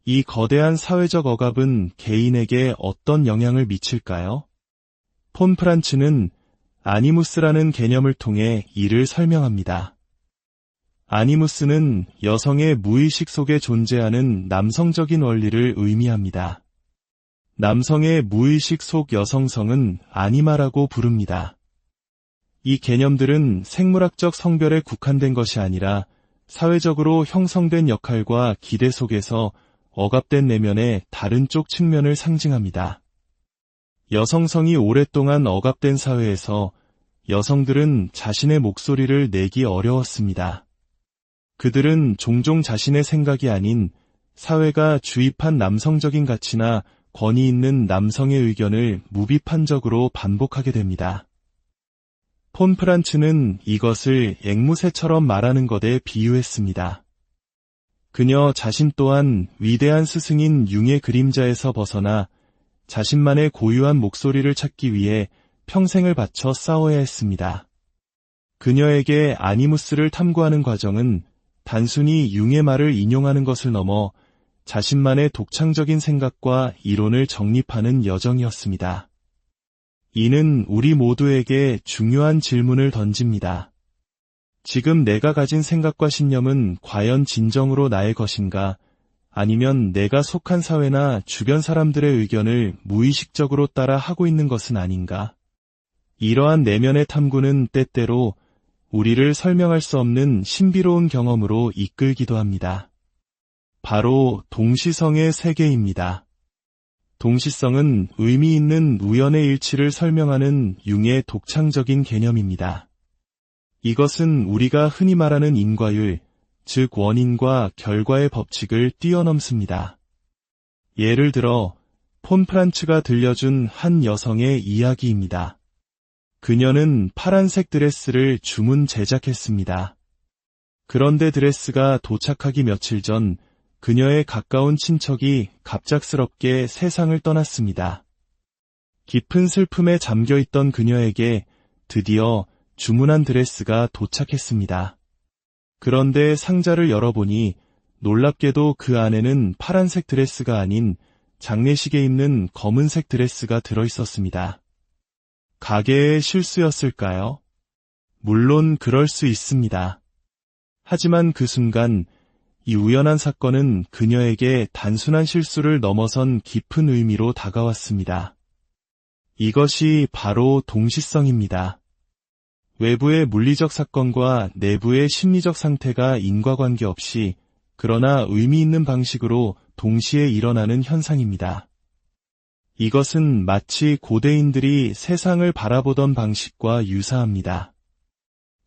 이 거대한 사회적 억압은 개인에게 어떤 영향을 미칠까요? 폰 프란츠는 아니무스라는 개념을 통해 이를 설명합니다. 아니무스는 여성의 무의식 속에 존재하는 남성적인 원리를 의미합니다. 남성의 무의식 속 여성성은 아니마라고 부릅니다. 이 개념들은 생물학적 성별에 국한된 것이 아니라 사회적으로 형성된 역할과 기대 속에서 억압된 내면의 다른 쪽 측면을 상징합니다. 여성성이 오랫동안 억압된 사회에서 여성들은 자신의 목소리를 내기 어려웠습니다. 그들은 종종 자신의 생각이 아닌 사회가 주입한 남성적인 가치나 권위 있는 남성의 의견을 무비판적으로 반복하게 됩니다. 폰 프란츠는 이것을 앵무새처럼 말하는 것에 비유했습니다. 그녀 자신 또한 위대한 스승인 융의 그림자에서 벗어나 자신만의 고유한 목소리를 찾기 위해 평생을 바쳐 싸워야 했습니다. 그녀에게 아니무스를 탐구하는 과정은 단순히 융의 말을 인용하는 것을 넘어 자신만의 독창적인 생각과 이론을 정립하는 여정이었습니다. 이는 우리 모두에게 중요한 질문을 던집니다. 지금 내가 가진 생각과 신념은 과연 진정으로 나의 것인가? 아니면 내가 속한 사회나 주변 사람들의 의견을 무의식적으로 따라 하고 있는 것은 아닌가? 이러한 내면의 탐구는 때때로 우리를 설명할 수 없는 신비로운 경험으로 이끌기도 합니다. 바로 동시성의 세계입니다. 동시성은 의미 있는 우연의 일치를 설명하는 융의 독창적인 개념입니다. 이것은 우리가 흔히 말하는 인과율, 즉 원인과 결과의 법칙을 뛰어넘습니다. 예를 들어 폰 프란츠가 들려준 한 여성의 이야기입니다. 그녀는 파란색 드레스를 주문 제작했습니다. 그런데 드레스가 도착하기 며칠 전 그녀의 가까운 친척이 갑작스럽게 세상을 떠났습니다. 깊은 슬픔에 잠겨있던 그녀에게 드디어 주문한 드레스가 도착했습니다. 그런데 상자를 열어보니 놀랍게도 그 안에는 파란색 드레스가 아닌 장례식에 입는 검은색 드레스가 들어있었습니다. 가게의 실수였을까요? 물론 그럴 수 있습니다. 하지만 그 순간 이 우연한 사건은 그녀에게 단순한 실수를 넘어선 깊은 의미로 다가왔습니다. 이것이 바로 동시성입니다. 외부의 물리적 사건과 내부의 심리적 상태가 인과관계 없이 그러나 의미 있는 방식으로 동시에 일어나는 현상입니다. 이것은 마치 고대인들이 세상을 바라보던 방식과 유사합니다.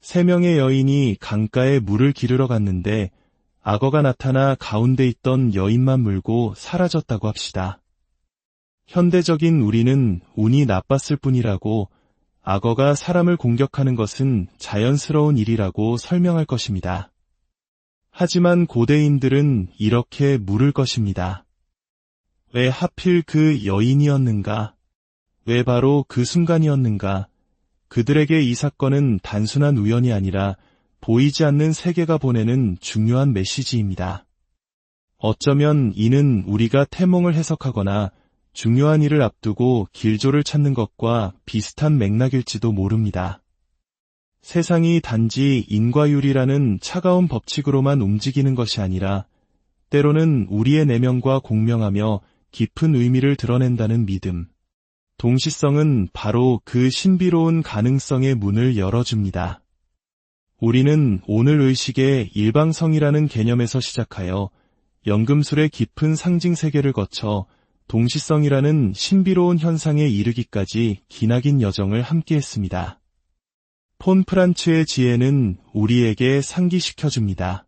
세 명의 여인이 강가에 물을 기르러 갔는데 악어가 나타나 가운데 있던 여인만 물고 사라졌다고 합시다. 현대적인 우리는 운이 나빴을 뿐이라고 악어가 사람을 공격하는 것은 자연스러운 일이라고 설명할 것입니다. 하지만 고대인들은 이렇게 물을 것입니다. 왜 하필 그 여인이었는가? 왜 바로 그 순간이었는가? 그들에게 이 사건은 단순한 우연이 아니라 보이지 않는 세계가 보내는 중요한 메시지입니다. 어쩌면 이는 우리가 태몽을 해석하거나 중요한 일을 앞두고 길조를 찾는 것과 비슷한 맥락일지도 모릅니다. 세상이 단지 인과율이라는 차가운 법칙으로만 움직이는 것이 아니라 때로는 우리의 내면과 공명하며 깊은 의미를 드러낸다는 믿음. 동시성은 바로 그 신비로운 가능성의 문을 열어줍니다. 우리는 오늘 의식의 일방성이라는 개념에서 시작하여 연금술의 깊은 상징 세계를 거쳐 동시성이라는 신비로운 현상에 이르기까지 기나긴 여정을 함께했습니다. 폰 프란츠의 지혜는 우리에게 상기시켜줍니다.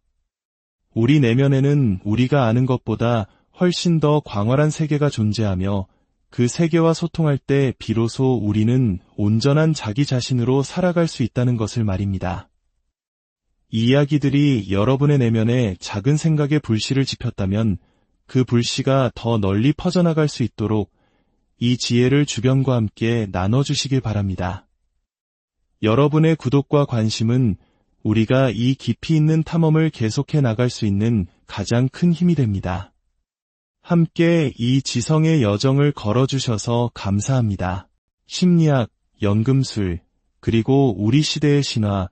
우리 내면에는 우리가 아는 것보다 훨씬 더 광활한 세계가 존재하며 그 세계와 소통할 때 비로소 우리는 온전한 자기 자신으로 살아갈 수 있다는 것을 말입니다. 이 이야기들이 여러분의 내면에 작은 생각의 불씨를 지폈다면 그 불씨가 더 널리 퍼져나갈 수 있도록 이 지혜를 주변과 함께 나눠주시길 바랍니다. 여러분의 구독과 관심은 우리가 이 깊이 있는 탐험을 계속해 나갈 수 있는 가장 큰 힘이 됩니다. 함께 이 지성의 여정을 걸어주셔서 감사합니다. 심리학, 연금술, 그리고 우리 시대의 신화,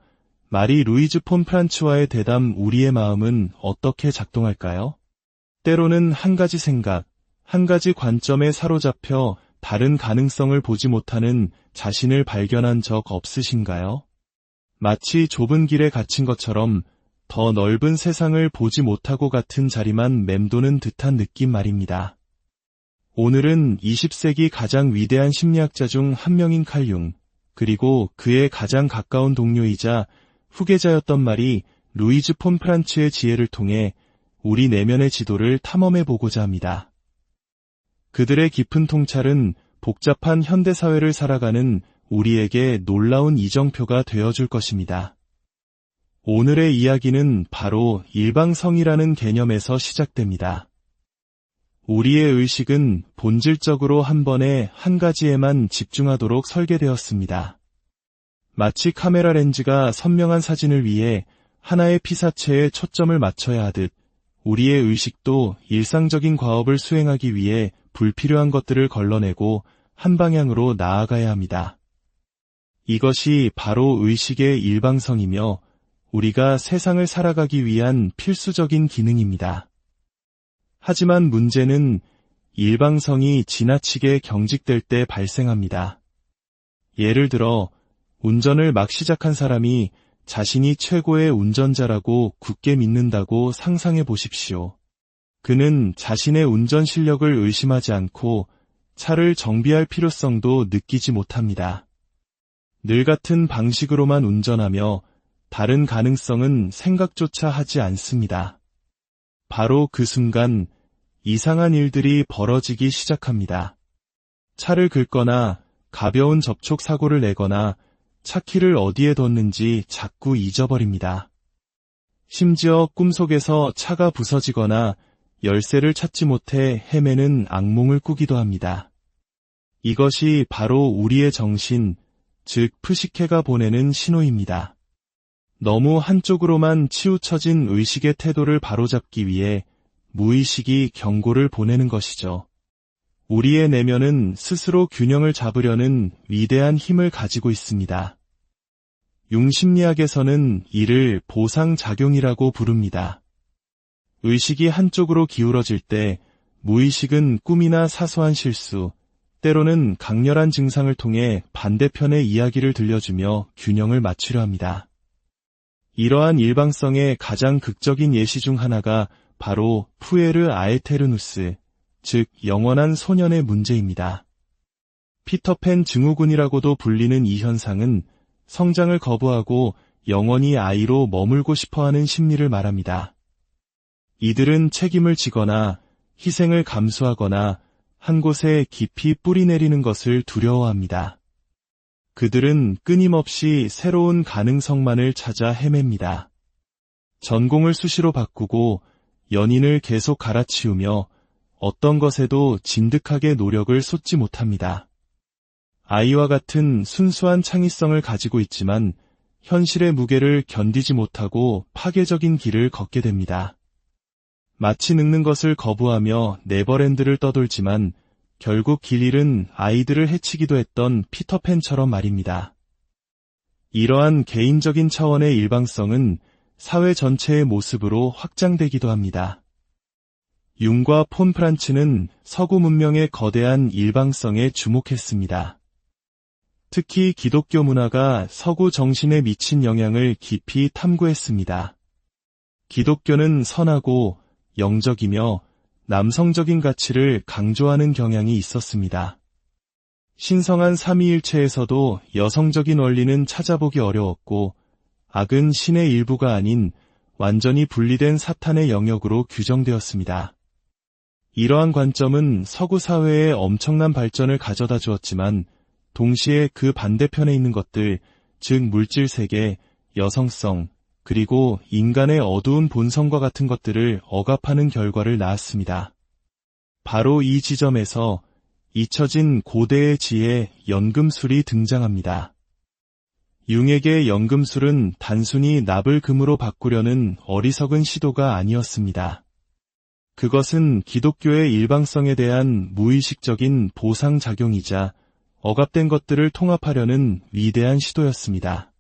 마리 루이즈 폰 프란츠와의 대담 우리의 마음은 어떻게 작동할까요? 때로는 한 가지 생각, 한 가지 관점에 사로잡혀 다른 가능성을 보지 못하는 자신을 발견한 적 없으신가요? 마치 좁은 길에 갇힌 것처럼 더 넓은 세상을 보지 못하고 같은 자리만 맴도는 듯한 느낌 말입니다. 오늘은 20세기 가장 위대한 심리학자 중 한 명인 칼 융, 그리고 그의 가장 가까운 동료이자 후계자였던 마리 루이즈 폰 프란츠의 지혜를 통해 우리 내면의 지도를 탐험해보고자 합니다. 그들의 깊은 통찰은 복잡한 현대사회를 살아가는 우리에게 놀라운 이정표가 되어줄 것입니다. 오늘의 이야기는 바로 일방성이라는 개념에서 시작됩니다. 우리의 의식은 본질적으로 한 번에 한 가지에만 집중하도록 설계되었습니다. 마치 카메라 렌즈가 선명한 사진을 위해 하나의 피사체에 초점을 맞춰야 하듯 우리의 의식도 일상적인 과업을 수행하기 위해 불필요한 것들을 걸러내고 한 방향으로 나아가야 합니다. 이것이 바로 의식의 일방성이며 우리가 세상을 살아가기 위한 필수적인 기능입니다. 하지만 문제는 일방성이 지나치게 경직될 때 발생합니다. 예를 들어 운전을 막 시작한 사람이 자신이 최고의 운전자라고 굳게 믿는다고 상상해 보십시오. 그는 자신의 운전 실력을 의심하지 않고 차를 정비할 필요성도 느끼지 못합니다. 늘 같은 방식으로만 운전하며 다른 가능성은 생각조차 하지 않습니다. 바로 그 순간 이상한 일들이 벌어지기 시작합니다. 차를 긁거나 가벼운 접촉 사고를 내거나 차키를 어디에 뒀는지 자꾸 잊어버립니다. 심지어 꿈속에서 차가 부서지거나 열쇠를 찾지 못해 헤매는 악몽을 꾸기도 합니다. 이것이 바로 우리의 정신, 즉 프시케가 보내는 신호입니다. 너무 한쪽으로만 치우쳐진 의식의 태도를 바로잡기 위해 무의식이 경고를 보내는 것이죠. 우리의 내면은 스스로 균형을 잡으려는 위대한 힘을 가지고 있습니다. 융심리학에서는 이를 보상작용이라고 부릅니다. 의식이 한쪽으로 기울어질 때 무의식은 꿈이나 사소한 실수, 때로는 강렬한 증상을 통해 반대편의 이야기를 들려주며 균형을 맞추려 합니다. 이러한 일방성의 가장 극적인 예시 중 하나가 바로 푸에르 아에테르누스, 즉 영원한 소년의 문제입니다. 피터팬 증후군이라고도 불리는 이 현상은 성장을 거부하고 영원히 아이로 머물고 싶어하는 심리를 말합니다. 이들은 책임을 지거나 희생을 감수하거나 한 곳에 깊이 뿌리 내리는 것을 두려워합니다. 그들은 끊임없이 새로운 가능성만을 찾아 헤맵니다. 전공을 수시로 바꾸고 연인을 계속 갈아치우며 어떤 것에도 진득하게 노력을 쏟지 못합니다. 아이와 같은 순수한 창의성을 가지고 있지만 현실의 무게를 견디지 못하고 파괴적인 길을 걷게 됩니다. 마치 늙는 것을 거부하며 네버랜드를 떠돌지만 결국 길 잃은 아이들을 해치기도 했던 피터팬처럼 말입니다. 이러한 개인적인 차원의 일방성은 사회 전체의 모습으로 확장되기도 합니다. 융과 폰 프란츠는 서구 문명의 거대한 일방성에 주목했습니다. 특히 기독교 문화가 서구 정신에 미친 영향을 깊이 탐구했습니다. 기독교는 선하고 영적이며 남성적인 가치를 강조하는 경향이 있었습니다. 신성한 삼위일체에서도 여성적인 원리는 찾아보기 어려웠고, 악은 신의 일부가 아닌 완전히 분리된 사탄의 영역으로 규정되었습니다. 이러한 관점은 서구 사회에 엄청난 발전을 가져다 주었지만, 동시에 그 반대편에 있는 것들, 즉 물질 세계, 여성성, 그리고 인간의 어두운 본성과 같은 것들을 억압하는 결과를 낳았습니다. 바로 이 지점에서 잊혀진 고대의 지혜 연금술이 등장합니다. 융에게 연금술은 단순히 납을 금으로 바꾸려는 어리석은 시도가 아니었습니다. 그것은 기독교의 일방성에 대한 무의식적인 보상작용이자 억압된 것들을 통합하려는 위대한 시도였습니다.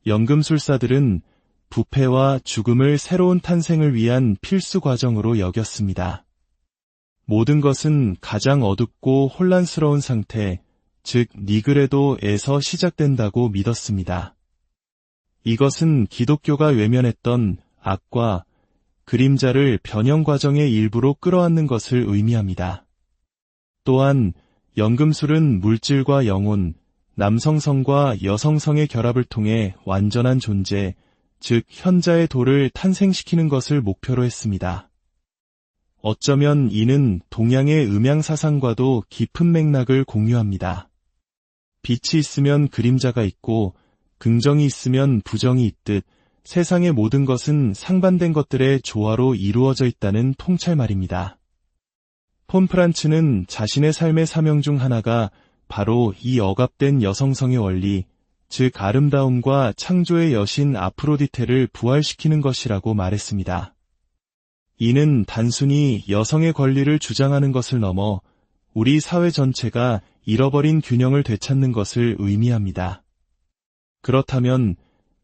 연금술사들은 부패와 죽음을 새로운 탄생을 위한 필수 과정으로 여겼습니다. 모든 것은 가장 어둡고 혼란스러운 상태, 즉 니그레도에서 시작된다고 믿었습니다. 이것은 기독교가 외면했던 악과 그림자를 변형 과정의 일부로 끌어안는 것을 의미합니다. 또한 연금술은 물질과 영혼, 남성성과 여성성의 결합을 통해 완전한 존재, 즉 현자의 도를 탄생시키는 것을 목표로 했습니다. 어쩌면 이는 동양의 음양사상과도 깊은 맥락을 공유합니다. 빛이 있으면 그림자가 있고 긍정이 있으면 부정이 있듯 세상의 모든 것은 상반된 것들의 조화로 이루어져 있다는 통찰말입니다. 폰 프란츠는 자신의 삶의 사명 중 하나가 바로 이 억압된 여성성의 원리, 즉 아름다움과 창조의 여신 아프로디테를 부활시키는 것이라고 말했습니다. 이는 단순히 여성의 권리를 주장하는 것을 넘어 우리 사회 전체가 잃어버린 균형을 되찾는 것을 의미합니다. 그렇다면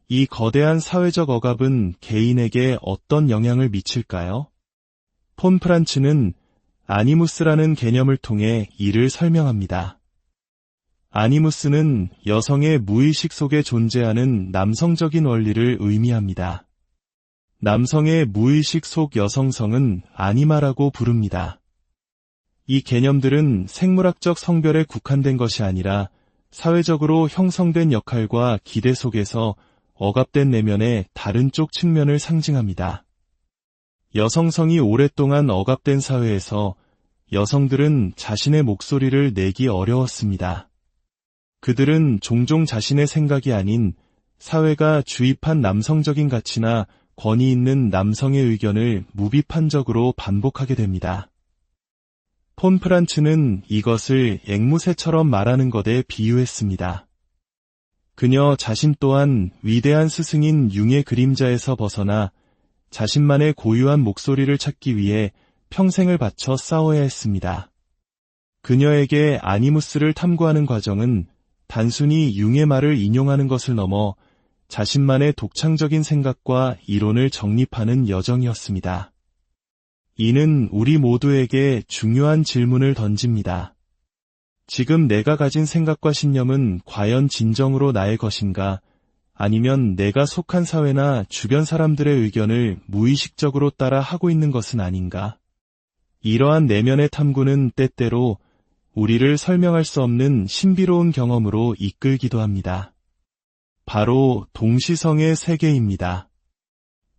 이 거대한 사회적 억압은 개인에게 어떤 영향을 미칠까요? 폰 프란츠는 아니무스라는 개념을 통해 이를 설명합니다. 아니무스는 여성의 무의식 속에 존재하는 남성적인 원리를 의미합니다. 남성의 무의식 속 여성성은 아니마라고 부릅니다. 이 개념들은 생물학적 성별에 국한된 것이 아니라 사회적으로 형성된 역할과 기대 속에서 억압된 내면의 다른 쪽 측면을 상징합니다. 여성성이 오랫동안 억압된 사회에서 여성들은 자신의 목소리를 내기 어려웠습니다. 그들은 종종 자신의 생각이 아닌 사회가 주입한 남성적인 가치나 권위 있는 남성의 의견을 무비판적으로 반복하게 됩니다. 폰 프란츠는 이것을 앵무새처럼 말하는 것에 비유했습니다. 그녀 자신 또한 위대한 스승인 융의 그림자에서 벗어나 자신만의 고유한 목소리를 찾기 위해 평생을 바쳐 싸워야 했습니다. 그녀에게 아니무스를 탐구하는 과정은 단순히 융의 말을 인용하는 것을 넘어 자신만의 독창적인 생각과 이론을 정립하는 여정이었습니다. 이는 우리 모두에게 중요한 질문을 던집니다. 지금 내가 가진 생각과 신념은 과연 진정으로 나의 것인가? 아니면 내가 속한 사회나 주변 사람들의 의견을 무의식적으로 따라 하고 있는 것은 아닌가? 이러한 내면의 탐구는 때때로 우리를 설명할 수 없는 신비로운 경험으로 이끌기도 합니다. 바로 동시성의 세계입니다.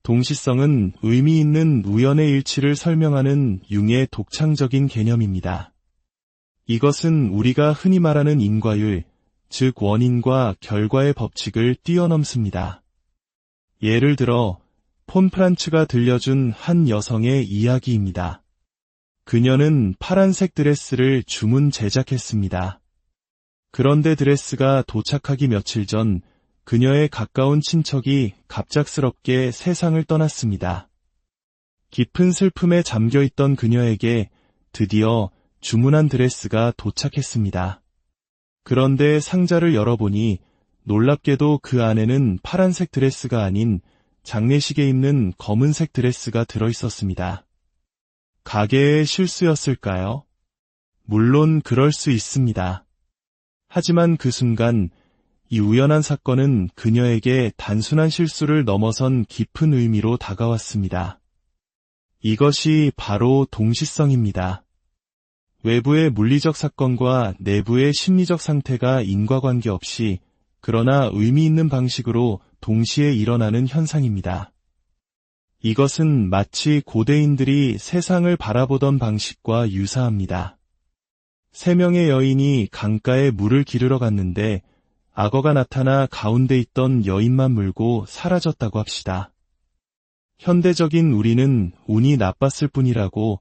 동시성은 의미 있는 우연의 일치를 설명하는 융의 독창적인 개념입니다. 이것은 우리가 흔히 말하는 인과율, 즉 원인과 결과의 법칙을 뛰어넘습니다. 예를 들어 폰 프란츠가 들려준 한 여성의 이야기입니다. 그녀는 파란색 드레스를 주문 제작했습니다. 그런데 드레스가 도착하기 며칠 전 그녀의 가까운 친척이 갑작스럽게 세상을 떠났습니다. 깊은 슬픔에 잠겨있던 그녀에게 드디어 주문한 드레스가 도착했습니다. 그런데 상자를 열어보니 놀랍게도 그 안에는 파란색 드레스가 아닌 장례식에 입는 검은색 드레스가 들어있었습니다. 가게의 실수였을까요? 물론 그럴 수 있습니다. 하지만 그 순간 이 우연한 사건은 그녀에게 단순한 실수를 넘어선 깊은 의미로 다가왔습니다. 이것이 바로 동시성입니다. 외부의 물리적 사건과 내부의 심리적 상태가 인과관계 없이 그러나 의미 있는 방식으로 동시에 일어나는 현상입니다. 이것은 마치 고대인들이 세상을 바라보던 방식과 유사합니다. 세 명의 여인이 강가에 물을 기르러 갔는데 악어가 나타나 가운데 있던 여인만 물고 사라졌다고 합시다. 현대적인 우리는 운이 나빴을 뿐이라고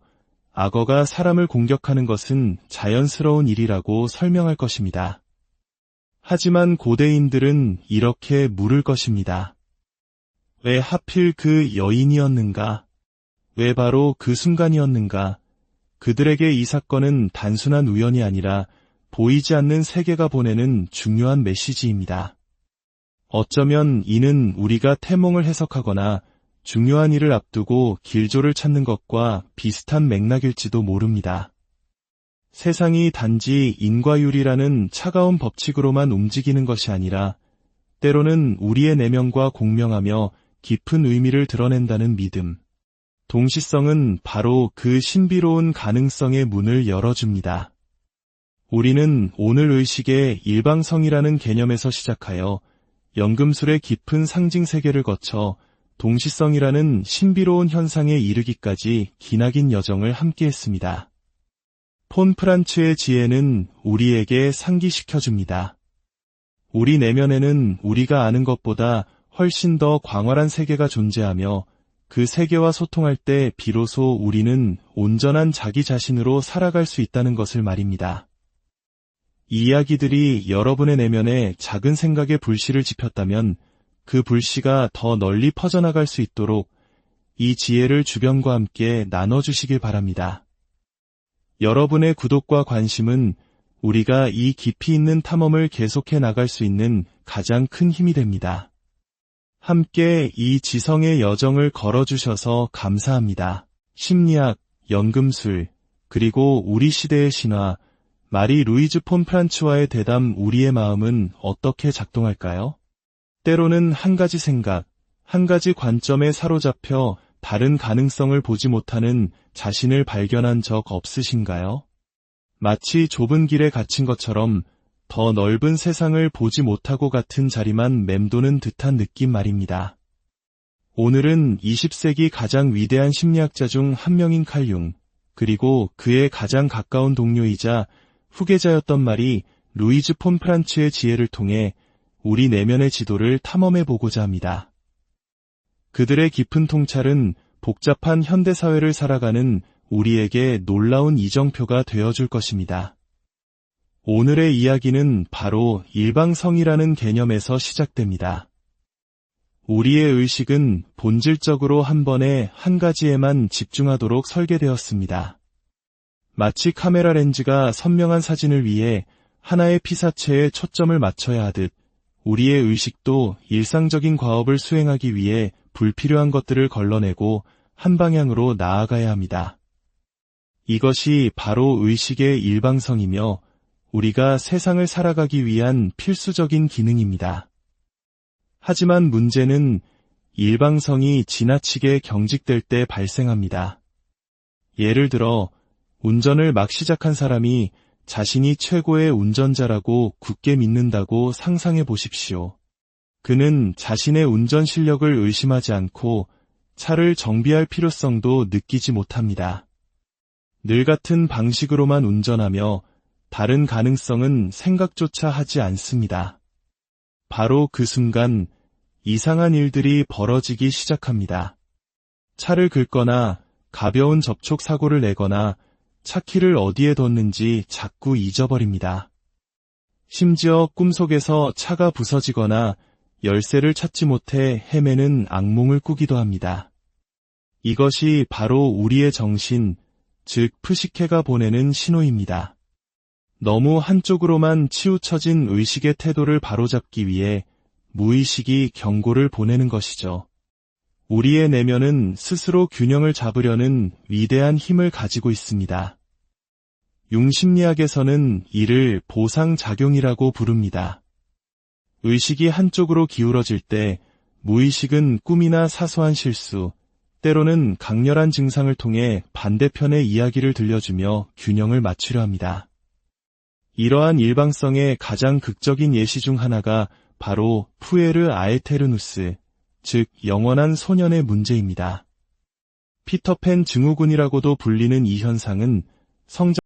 악어가 사람을 공격하는 것은 자연스러운 일이라고 설명할 것입니다. 하지만 고대인들은 이렇게 물을 것입니다. 왜 하필 그 여인이었는가? 왜 바로 그 순간이었는가? 그들에게 이 사건은 단순한 우연이 아니라 보이지 않는 세계가 보내는 중요한 메시지입니다. 어쩌면 이는 우리가 태몽을 해석하거나 중요한 일을 앞두고 길조를 찾는 것과 비슷한 맥락일지도 모릅니다. 세상이 단지 인과율이라는 차가운 법칙으로만 움직이는 것이 아니라 때로는 우리의 내면과 공명하며 깊은 의미를 드러낸다는 믿음. 동시성은 바로 그 신비로운 가능성의 문을 열어줍니다. 우리는 오늘 의식의 일방성이라는 개념에서 시작하여 연금술의 깊은 상징 세계를 거쳐 동시성이라는 신비로운 현상에 이르기까지 기나긴 여정을 함께했습니다. 폰 프란츠의 지혜는 우리에게 상기시켜줍니다. 우리 내면에는 우리가 아는 것보다 훨씬 더 광활한 세계가 존재하며 그 세계와 소통할 때 비로소 우리는 온전한 자기 자신으로 살아갈 수 있다는 것을 말입니다. 이 이야기들이 여러분의 내면에 작은 생각의 불씨를 지폈다면 그 불씨가 더 널리 퍼져나갈 수 있도록 이 지혜를 주변과 함께 나눠주시길 바랍니다. 여러분의 구독과 관심은 우리가 이 깊이 있는 탐험을 계속해 나갈 수 있는 가장 큰 힘이 됩니다. 함께 이 지성의 여정을 걸어주셔서 감사합니다. 심리학, 연금술, 그리고 우리 시대의 신화, 마리 루이즈 폰 프란츠와의 대담 우리의 마음은 어떻게 작동할까요? 때로는 한 가지 생각, 한 가지 관점에 사로잡혀 다른 가능성을 보지 못하는 자신을 발견한 적 없으신가요? 마치 좁은 길에 갇힌 것처럼 더 넓은 세상을 보지 못하고 같은 자리만 맴도는 듯한 느낌 말입니다. 오늘은 20세기 가장 위대한 심리학자 중 한 명인 칼 융, 그리고 그의 가장 가까운 동료이자 후계자였던 마리 루이즈 폰 프란츠의 지혜를 통해 우리 내면의 지도를 탐험해보고자 합니다. 그들의 깊은 통찰은 복잡한 현대사회를 살아가는 우리에게 놀라운 이정표가 되어줄 것입니다. 오늘의 이야기는 바로 일방성이라는 개념에서 시작됩니다. 우리의 의식은 본질적으로 한 번에 한 가지에만 집중하도록 설계되었습니다. 마치 카메라 렌즈가 선명한 사진을 위해 하나의 피사체에 초점을 맞춰야 하듯 우리의 의식도 일상적인 과업을 수행하기 위해 불필요한 것들을 걸러내고 한 방향으로 나아가야 합니다. 이것이 바로 의식의 일방성이며 우리가 세상을 살아가기 위한 필수적인 기능입니다. 하지만 문제는 일방성이 지나치게 경직될 때 발생합니다. 예를 들어 운전을 막 시작한 사람이 자신이 최고의 운전자라고 굳게 믿는다고 상상해 보십시오. 그는 자신의 운전 실력을 의심하지 않고 차를 정비할 필요성도 느끼지 못합니다. 늘 같은 방식으로만 운전하며 다른 가능성은 생각조차 하지 않습니다. 바로 그 순간 이상한 일들이 벌어지기 시작합니다. 차를 긁거나 가벼운 접촉 사고를 내거나 차키를 어디에 뒀는지 자꾸 잊어버립니다. 심지어 꿈속에서 차가 부서지거나 열쇠를 찾지 못해 헤매는 악몽을 꾸기도 합니다. 이것이 바로 우리의 정신, 즉 프시케가 보내는 신호입니다. 너무 한쪽으로만 치우쳐진 의식의 태도를 바로잡기 위해 무의식이 경고를 보내는 것이죠. 우리의 내면은 스스로 균형을 잡으려는 위대한 힘을 가지고 있습니다. 융심리학에서는 이를 보상작용이라고 부릅니다. 의식이 한쪽으로 기울어질 때 무의식은 꿈이나 사소한 실수, 때로는 강렬한 증상을 통해 반대편의 이야기를 들려주며 균형을 맞추려 합니다. 이러한 일방성의 가장 극적인 예시 중 하나가 바로 푸에르 아에테르누스, 즉 영원한 소년의 문제입니다. 피터팬 증후군이라고도 불리는 이 현상은 성장